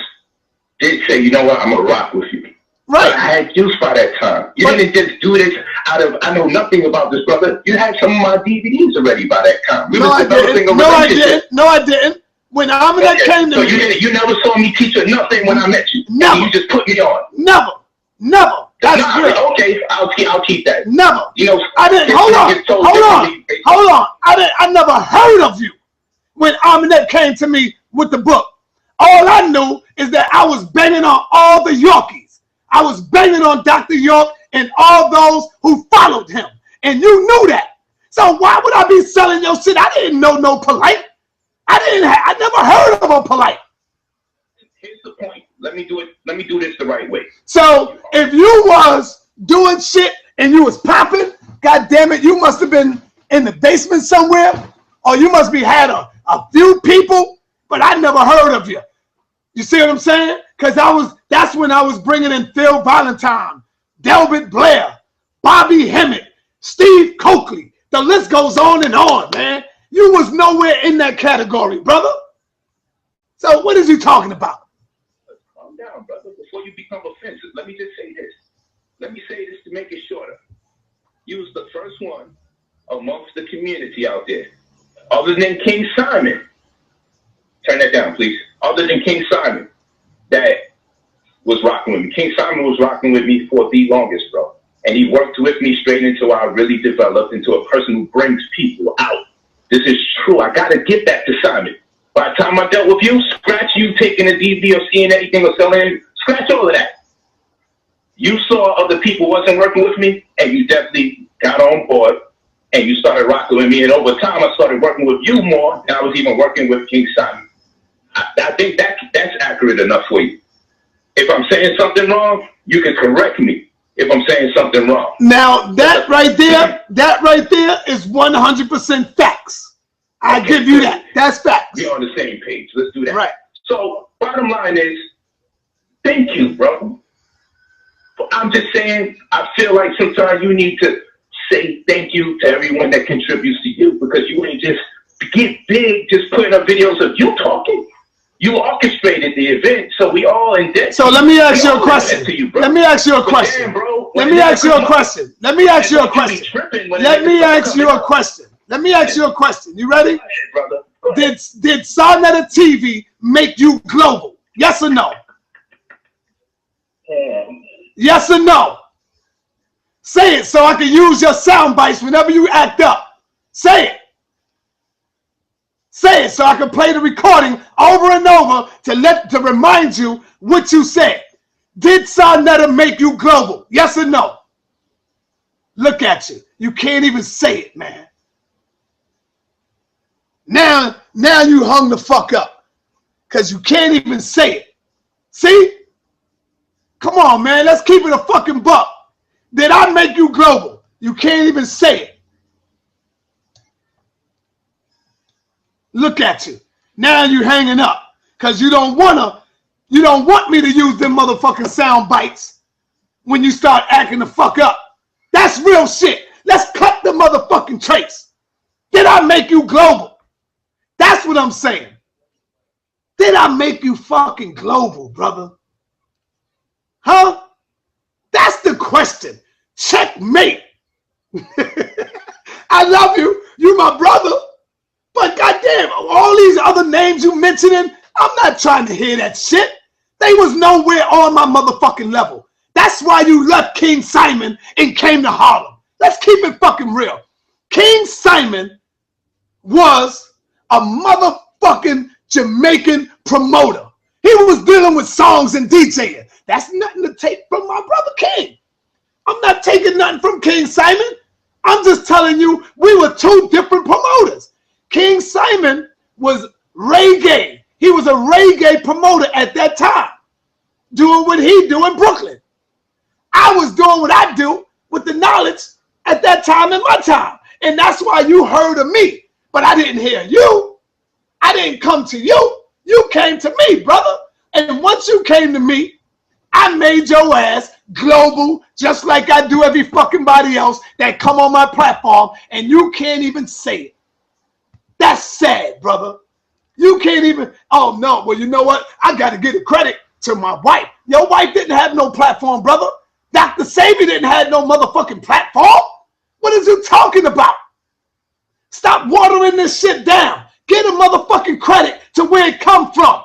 did say, you know what, I'm gonna rock with you. Right. But I had use by that time. You didn't just do this out of, I know nothing about this, brother. You had some of my DVDs already by that time. We was developing a relationship. No, I didn't. When Aminette came to me. So you never saw me teach her nothing when I met you. Never. You just put me on. Never. That's real. Okay, I'll keep that. Never. You know, I didn't. Hold on. I never heard of you when Aminette came to me with the book. All I knew is that I was banging on all the Yorkies. I was banging on Dr. York and all those who followed him. And you knew that. So why would I be selling your shit? I didn't know no Polite. I never heard of a Polite. Here's the point. Let me do this the right way. So if you was doing shit and you was popping, God damn it, you must have been in the basement somewhere, or you must be had a few people, but I never heard of you. You see what I'm saying? Because that's when I was bringing in Phil Valentine, Delbert Blair, Bobby Hemmett, Steve Coakley, The list goes on and on, man. You was nowhere in that category, brother. So what is you talking about? Calm down, brother. Before you become offensive, let me just say this. Let me say this to make it shorter. You was the first one amongst the community out there, other than King Simon. Turn that down, please. Other than King Simon, that was rocking with me. King Simon was rocking with me for the longest, bro. And he worked with me straight until I really developed into a person who brings people out. This is true. I got to give that to Simon. By the time I dealt with you, scratch you taking a DV or seeing anything or selling, scratch all of that. You saw other people wasn't working with me, and you definitely got on board, and you started rocking with me. And over time, I started working with you more than I was even working with King Simon. I think that's accurate enough for you. If I'm saying something wrong, you can correct me if I'm saying something wrong. Now, that right there is 100% facts. I give you that. That's facts. We're on the same page. Let's do that. Right. So, bottom line is, thank you, bro. I'm just saying, I feel like sometimes you need to say thank you to everyone that contributes to you, because you ain't just get big just putting up videos of you talking. You orchestrated the event, so we all in debt. So let me ask you a question. Let me ask you a question. Let me ask you a question. Let me ask you a question. Let me ask you a question. Let me ask you a question. You ready? Did Sarnetta TV make you global? Yes or no? Yes or no? Say it so I can use your sound bites whenever you act up. Say it. Say it so I can play the recording over and over to remind you what you said. Did Sarnetta make you global? Yes or no? Look at you. You can't even say it, man. Now you hung the fuck up because you can't even say it. See? Come on, man. Let's keep it a fucking buck. Did I make you global? You can't even say it. Look at you. Now you hanging up because you don't want me to use them motherfucking sound bites when you start acting the fuck up. That's real shit. Let's cut the motherfucking trace. Did I make you global? That's what I'm saying. Did I make you fucking global, brother? Huh? That's the question. Checkmate. I love you. You my brother. But goddamn, all these other names you mentioning, I'm not trying to hear that shit. They was nowhere on my motherfucking level. That's why you left King Simon and came to Harlem. Let's keep it fucking real. King Simon was a motherfucking Jamaican promoter. He was dealing with songs and DJing. That's nothing to take from my brother King. I'm not taking nothing from King Simon. I'm just telling you we were two different promoters. King Simon was reggae. He was a reggae promoter at that time, doing what he do in Brooklyn. I was doing what I do with the knowledge at that time in my time. And that's why you heard of me. But I didn't hear you. I didn't come to you. You came to me, brother. And once you came to me, I made your ass global just like I do every fucking body else that come on my platform, and you can't even say it. That's sad, brother. You can't even, oh no, well, you know what? I got to give the credit to my wife. Your wife didn't have no platform, brother. Dr. Sabi didn't have no motherfucking platform. What is you talking about? Stop watering this shit down. Get a motherfucking credit to where it come from.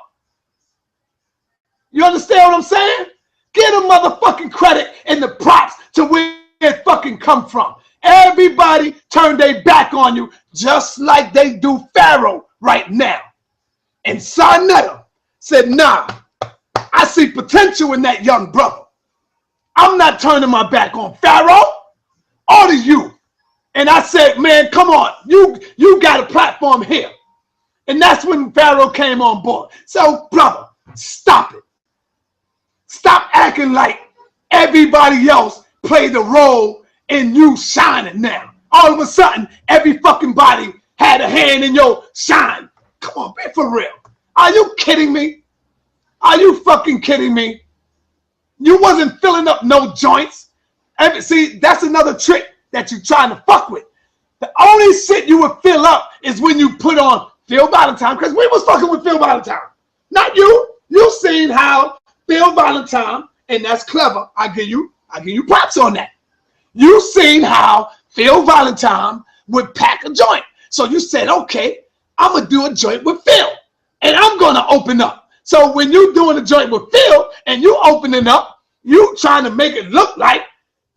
You understand what I'm saying? Get a motherfucking credit and the props to where it fucking come from. Everybody turned their back on you just like they do Pharaoh right now. And Sarnetta said, nah, I see potential in that young brother. I'm not turning my back on Pharaoh or to you. And I said, man, come on, you got a platform here. And that's when Pharaoh came on board. So, brother, stop it. Stop acting like everybody else played the role in you shining now. All of a sudden, every fucking body had a hand in your shine. Come on, be for real. Are you kidding me? Are you fucking kidding me? You wasn't filling up no joints. See, that's another trick that you're trying to fuck with. The only shit you would fill up is when you put on Phil Valentine, because we was fucking with Phil Valentine. Not you. You seen how Phil Valentine, and that's clever. I give you props on that. You seen how Phil Valentine would pack a joint. So you said, okay, I'm going to do a joint with Phil. And I'm going to open up. So when you doing a joint with Phil and you opening up, you trying to make it look like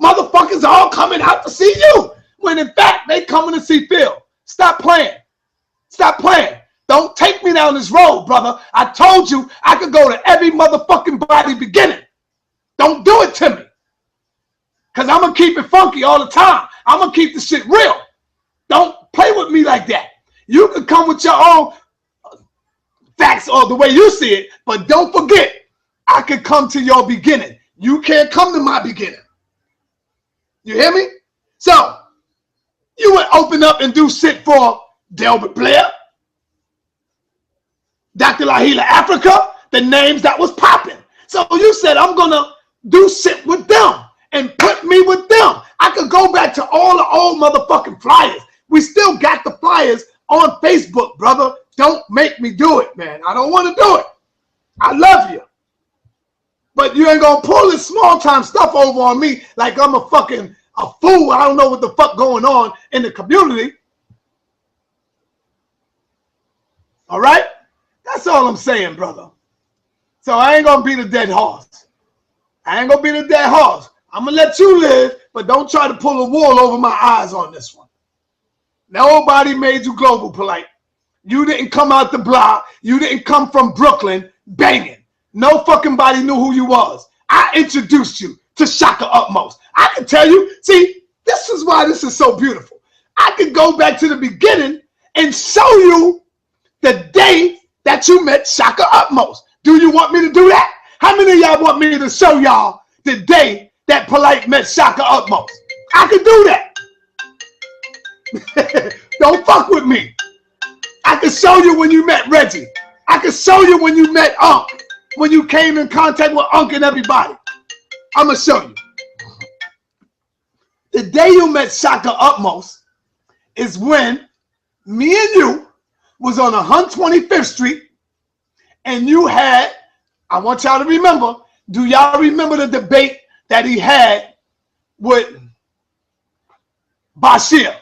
motherfuckers all coming out to see you. When in fact, they coming to see Phil. Stop playing. Stop playing. Don't take me down this road, brother. I told you I could go to every motherfucking body beginning. Don't do it to me. Because I'm going to keep it funky all the time. I'm going to keep the shit real. Don't play with me like that. You can come with your own facts or the way you see it, but don't forget, I can come to your beginning. You can't come to my beginning. You hear me? So, you would open up and do shit for Delbert Blair, Dr. Lahila Africa, the names that was popping. So you said, I'm going to do shit with them and put me with them. I could go back to all the old motherfucking flyers. We still got the flyers on Facebook, brother. Don't make me do it, man. I don't want to do it. I love you. But you ain't going to pull this small time stuff over on me like I'm a fool. I don't know what the fuck going on in the community. All right? That's all I'm saying, brother. So I ain't going to be the dead horse. I ain't going to be the dead horse. I'm going to let you live, but don't try to pull a wool over my eyes on this one. Nobody made you global, Polite. You didn't come out the block. You didn't come from Brooklyn banging. No fucking body knew who you was. I introduced you to Shaka Utmost. I can tell you, see, this is why this is so beautiful. I could go back to the beginning and show you the day that you met Shaka Utmost. Do you want me to do that? How many of y'all want me to show y'all the day that Polite met Shaka Utmost? I could do that. Don't fuck with me. I can show you when you met Reggie. I can show you when you met Unc. When you came in contact with Unc and everybody. I'm going to show you. The day you met Shaka Utmost is when me and you was on 125th Street and you had, I want y'all to remember, do y'all remember the debate that he had with Bashir?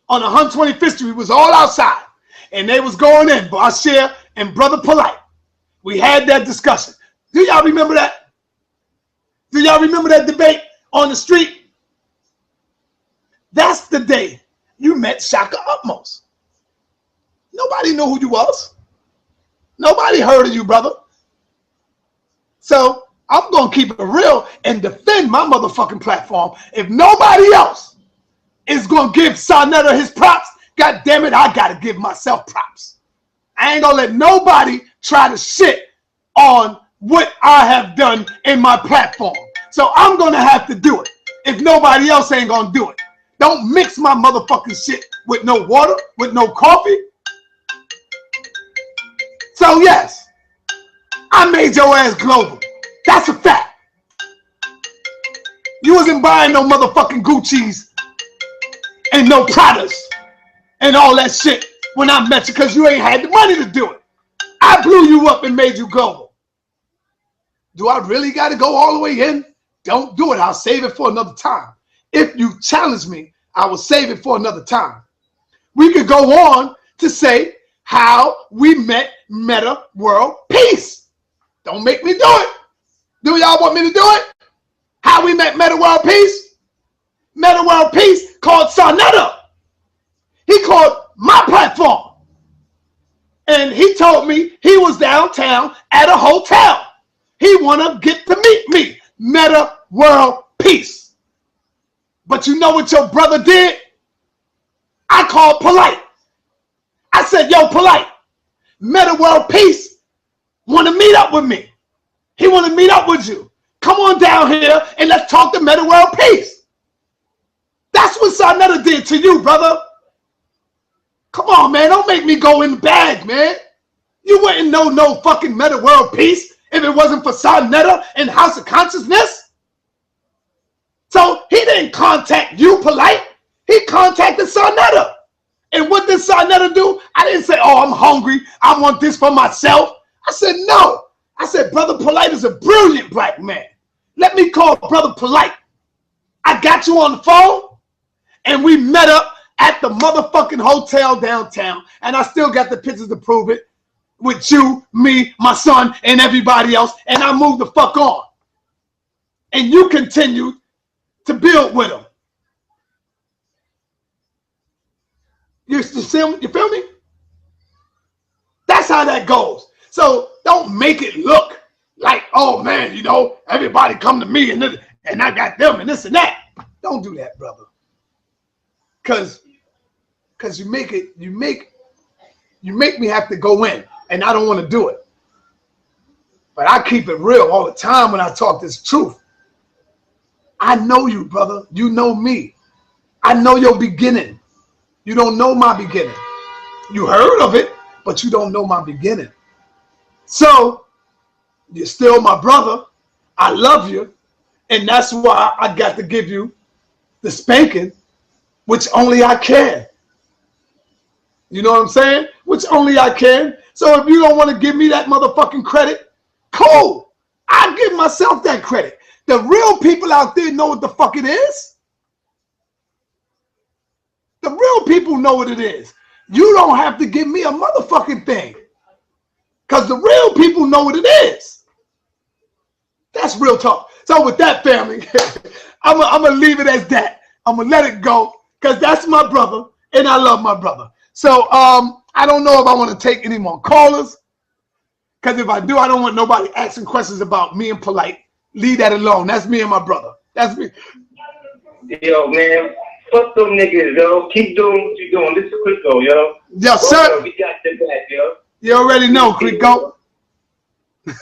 On 125th Street, it was all outside. And they was going in, Bashir and Brother Polite. We had that discussion. Do y'all remember that? Do y'all remember that debate on the street? That's the day you met Shaka Utmost. Nobody knew who you was. Nobody heard of you, brother. So I'm going to keep it real and defend my motherfucking platform. If nobody else is going to give Sarnetta his props, God damn it, I got to give myself props. I ain't going to let nobody try to shit on what I have done in my platform. So I'm going to have to do it if nobody else ain't going to do it. Don't mix my motherfucking shit with no water, with no coffee. So yes, I made your ass global. That's a fact. You wasn't buying no motherfucking Gucci's and no Pradas and all that shit when I met you because you ain't had the money to do it. I blew you up and made you global. Do I really got to go all the way in? Don't do it. I'll save it for another time. If you challenge me, I will save it for another time. We could go on to say how we met Meta World Peace. Don't make me do it. Do y'all want me to do it? How we met Meta World Peace? Meta World Peace called Sarnetta. He called my platform. And he told me he was downtown at a hotel. He want to get to meet me. Meta World Peace. But you know what your brother did? I called Polite. I said, yo, Polite, Meta World Peace want to meet up with me. He want to meet up with you. Come on down here and let's talk to Meta World Peace. That's what Sarnetta did to you, brother. Come on, man. Don't make me go in the bag, man. You wouldn't know no fucking Meta World Peace if it wasn't for Sarnetta and House of Consciousness. So he didn't contact you, Polite. He contacted Sarnetta. Sarnetta do? I didn't say, oh, I'm hungry. I want this for myself. I said, no. I said, Brother Polite is a brilliant black man. Let me call Brother Polite. I got you on the phone, and we met up at the motherfucking hotel downtown, and I still got the pictures to prove it, with you, me, my son, and everybody else, and I moved the fuck on. And you continued to build with him. You feel me? That's how that goes. So don't make it look like, oh man, you know, everybody come to me and I got them and this and that. Don't do that, brother. Cause you make me have to go in, and I don't want to do it. But I keep it real all the time when I talk this truth. I know you, brother. You know me. I know your beginning. You don't know my beginning. You heard of it, but you don't know my beginning. So you're still my brother. I love you. And that's why I got to give you the spanking, which only I can. You know what I'm saying? Which only I can. So if you don't want to give me that motherfucking credit, cool. I give myself that credit. The real people out there know what the fuck it is. The real people know what it is. You don't have to give me a motherfucking thing. Because the real people know what it is. That's real talk. So with that, family, I'm going to leave it as that. I'm going to let it go because that's my brother and I love my brother. So I don't know if I want to take any more callers, because if I do, I don't want nobody asking questions about me and Polite. Leave that alone. That's me and my brother. That's me. Yo, man. Fuck them niggas, yo. Keep doing what you're doing. This is Crico, yo. Yo, sir. We got your back, yo. You already know, Crico.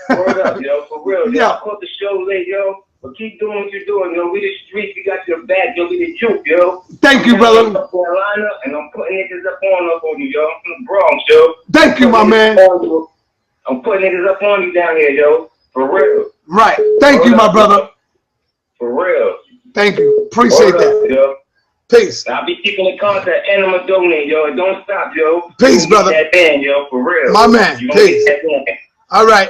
Word up, yo. For real, yo. Yeah. I caught the show late, yo. But keep doing what you're doing, yo. We the streets. We got your back, yo. We the juke, yo. Thank you, brother. I'm from Carolina, and I'm putting niggas up on you, yo. I'm from the Bronx, yo. Thank you, my man. I'm putting niggas up on you down here, yo. For real. Right. Thank you, my brother. For real. Thank you. Appreciate that. Yo. Peace. I'll be keeping in contact and I'm gonna donate, yo. Don't stop, yo. Peace, brother. That band, yo, for real. My man. Peace. That all right.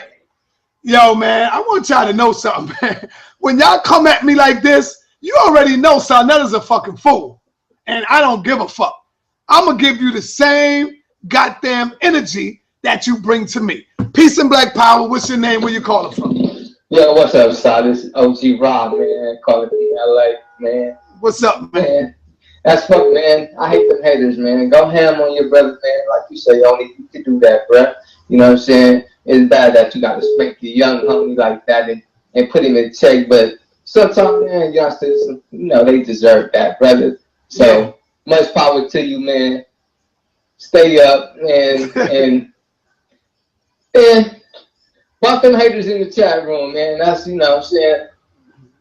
Yo, man, I want y'all to know something, man. When y'all come at me like this, you already know Sarnetta's a fucking fool. And I don't give a fuck. I'm gonna give you the same goddamn energy that you bring to me. Peace and black power. What's your name? Where you calling from? Yo, what's up, Sal? This is OG Rob, man. Calling from LA, man. What's up, man? That's fuck, man. I hate them haters, man. Go ham on your brother, man. Like you say, only you can do that, bruh. You know what I'm saying? It's bad that you got to spank your young homie like that and put him in check. But sometimes, man, youngsters, you know, they deserve that, brother. So much power to you, man. Stay up and fuck them haters in the chat room, man. That's, you know what I'm saying?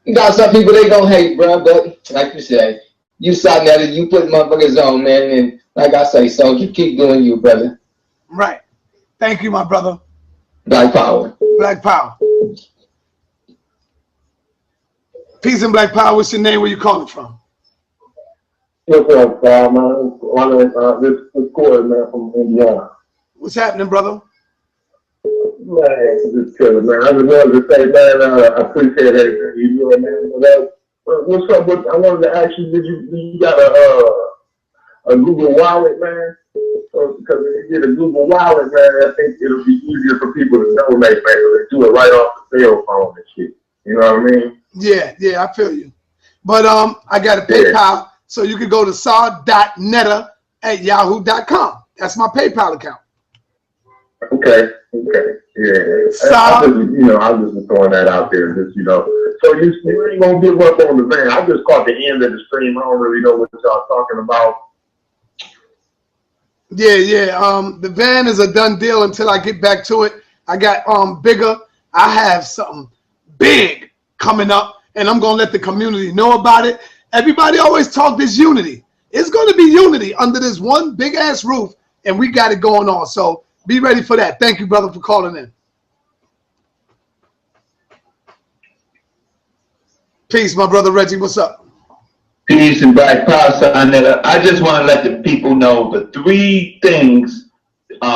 You got some people they gonna hate, bro, but like you say, you saw that you put motherfuckers on, man, and like I say, soldier, keep doing you, brother. Right. Thank you, my brother. Black power. Black power. Peace and black power. What's your name? Where you calling from? What's up, man? This is Corey, man, from Indiana. What's happening, brother? Man, just chilling, man. I just wanted to say, man, I appreciate everything you doing, man. What's up? I wanted to ask you, do you got a Google Wallet, man? Because if you get a Google Wallet, man, I think it'll be easier for people to donate, man, because they do it right off the cell phone and shit. You know what I mean? Yeah, I feel you. But I got a PayPal, so you can go to saw.netta@yahoo.com. That's my PayPal account. Okay, yeah. I was just throwing that out there, just, you know. So you ain't gonna give up on the van. I just caught the end of the stream. I don't really know what y'all talking about. Yeah. The van is a done deal until I get back to it. I got bigger. I have something big coming up, and I'm gonna let the community know about it. Everybody always talk this unity. It's gonna be unity under this one big ass roof, and we got it going on. So be ready for that. Thank you, brother, for calling in. Peace, my brother Reggie. What's up? Peace and Black Power, Sarnetta. I just want to let the people know the three things,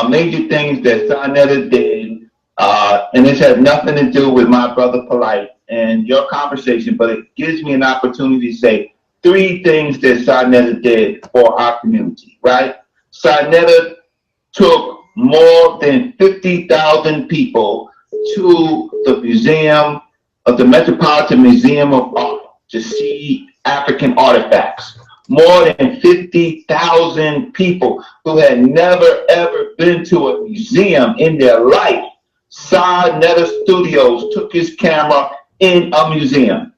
major things that Sarnetta did, and this has nothing to do with my brother Polite and your conversation, but it gives me an opportunity to say three things that Sarnetta did for our community, right? Sarnetta took more than 50,000 people to the museum of the Metropolitan Museum of Art to see African artifacts. More than 50,000 people who had never ever been to a museum in their life. Sarnetta Studios took his camera in a museum.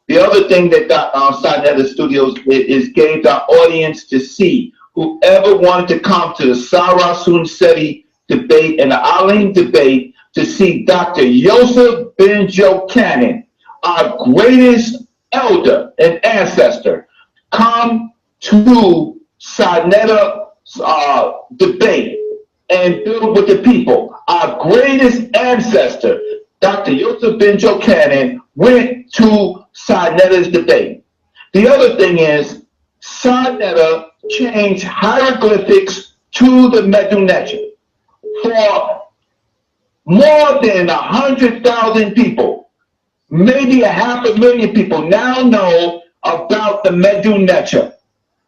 The other thing that Sarnetta Studios did is gave the audience to see. Whoever wanted to come to the Sarah Sunseti debate and the Alim debate to see Dr. Yosef Ben-Jo Cannon, our greatest elder and ancestor, come to Sarnetta's debate and build with the people. Our greatest ancestor, Dr. Yosef Ben-Jo Cannon, went to Sarnetta's debate. The other thing is, Sarnetta changed hieroglyphics to the Medu Neter. For more than 100,000 people, maybe 500,000 people now know about the Medu Neter,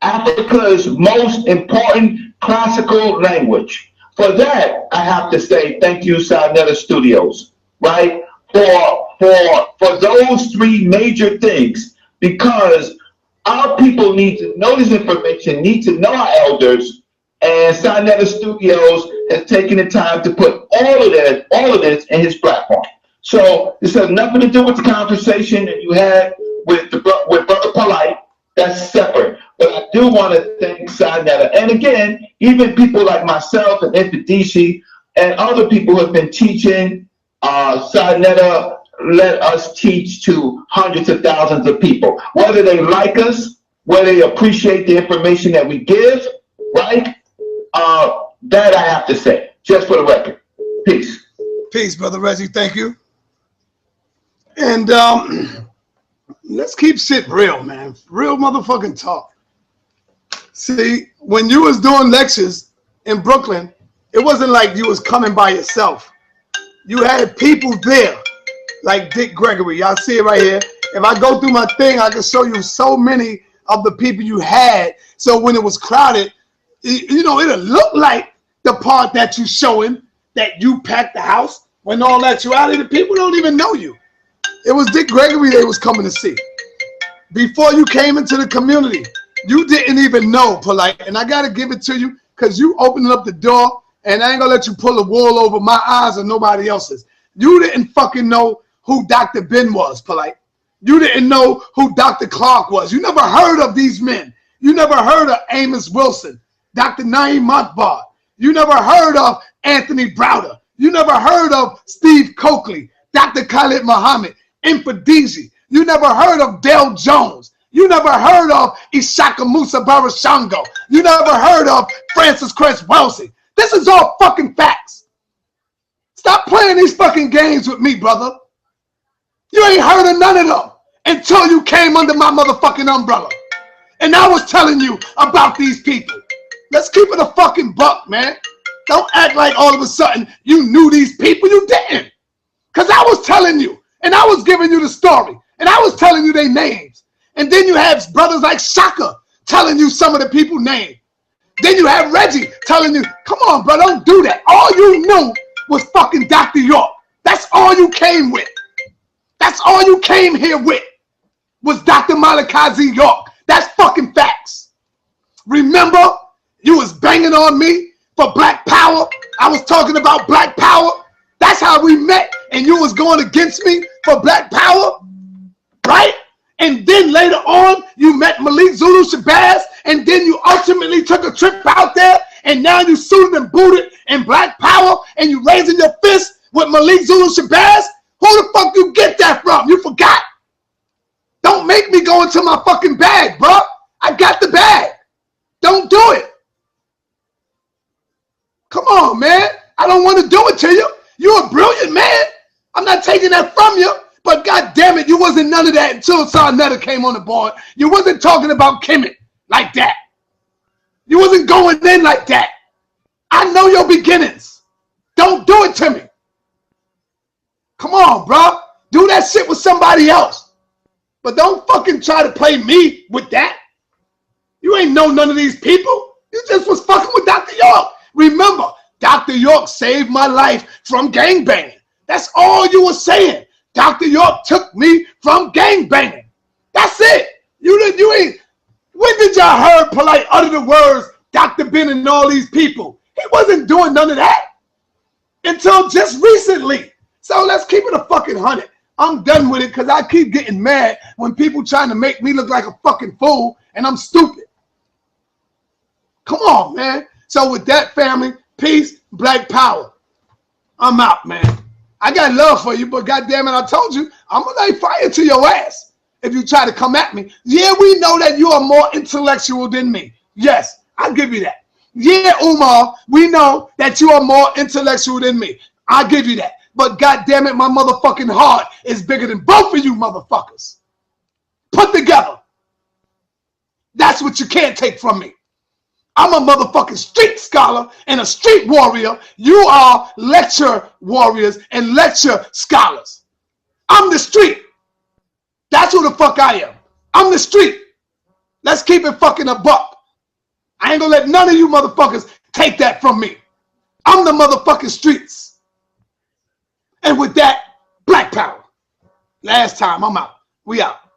Africa's most important classical language. For that, I have to say thank you, Sarnetta Studios, right? For those three major things, because our people need to know this information, need to know our elders, and Sarnetta Studios has taken the time to put all of this in his platform. So this has nothing to do with the conversation that you had with Brother Polite. That's separate. But I do want to thank Sarnetta. And again, even people like myself and Ifedishi and other people who have been teaching, Sarnetta let us teach to hundreds of thousands of people, whether they like us, whether they appreciate the information that we give, right? That I have to say, just for the record. Peace. Peace, Brother Reggie. Thank you. And let's keep shit real, man. Real motherfucking talk. See, when you was doing lectures in Brooklyn, it wasn't like you was coming by yourself. You had people there, like Dick Gregory. Y'all see it right here. If I go through my thing, I can show you so many of the people you had. So when it was crowded, you know, it'll look like the part that you showing, that you packed the house. When all actuality, the people don't even know you. It was Dick Gregory they was coming to see. Before you came into the community, you didn't even know, Polite. And I got to give it to you because you opened up the door, and I ain't going to let you pull a wool over my eyes or nobody else's. You didn't fucking know who Dr. Ben was, Polite. You didn't know who Dr. Clark was. You never heard of these men. You never heard of Amos Wilson, Dr. Naeem Montbard. You never heard of Anthony Browder. You never heard of Steve Coakley, Dr. Khalid Muhammad, Infadisi. You never heard of Dale Jones. You never heard of Ishaka Musa Barashango. You never heard of Francis Cress Wellesley. This is all fucking facts. Stop playing these fucking games with me, brother. You ain't heard of none of them until you came under my motherfucking umbrella. And I was telling you about these people. Let's keep it a fucking buck, man. Don't act like all of a sudden you knew these people. You didn't. Because I was telling you, and I was giving you the story, and I was telling you their names. And then you have brothers like Shaka telling you some of the people's names. Then you have Reggie telling you, come on, bro, don't do that. All you knew was fucking Dr. York. That's all you came with. That's all you came here with was Dr. Malakazi York. That's fucking facts. Remember, you was banging on me for Black Power. I was talking about Black Power. That's how we met, and you was going against me for Black Power, right? And then later on, you met Malik Zulu Shabazz, and then you ultimately took a trip out there, and now you suited and booted in Black Power, and you raising your fist with Malik Zulu Shabazz. Who the fuck you get that from? You forgot? Don't make me go into my fucking bag, bro. I got the bag. Don't do it. Come on, man. I don't want to do it to you. You're a brilliant man. I'm not taking that from you, but goddamn. damn it, you wasn't none of that until Sarnetta came on the board. You wasn't talking about Kemet like that. You wasn't going in like that. I know your beginnings. Don't do it to me. Come on, bro. Do that shit with somebody else. But don't fucking try to play me with that. You ain't know none of these people. You just was fucking with Dr. York. Remember, Dr. York saved my life from gangbanging. That's all you were saying. Dr. York took me from gangbanging. That's it. You ain't. When did y'all heard Polite utter the words Dr. Ben and all these people? He wasn't doing none of that until just recently. So let's keep it a fucking 100. I'm done with it because I keep getting mad when people trying to make me look like a fucking fool and I'm stupid. Come on, man. So with that, family, peace, black power. I'm out, man. I got love for you, but goddamn it, I told you, I'm gonna lay fire to your ass if you try to come at me. Yeah, we know that you are more intellectual than me. Yes, I'll give you that. Yeah, Umar, we know that you are more intellectual than me. I'll give you that. But goddamn it, my motherfucking heart is bigger than both of you motherfuckers. Put together. That's what you can't take from me. I'm a motherfucking street scholar and a street warrior. You are lecture warriors and lecture scholars. I'm the street. That's who the fuck I am. I'm the street. Let's keep it fucking a buck. I ain't gonna let none of you motherfuckers take that from me. I'm the motherfucking streets. And with that, black power. Last time, I'm out. We out.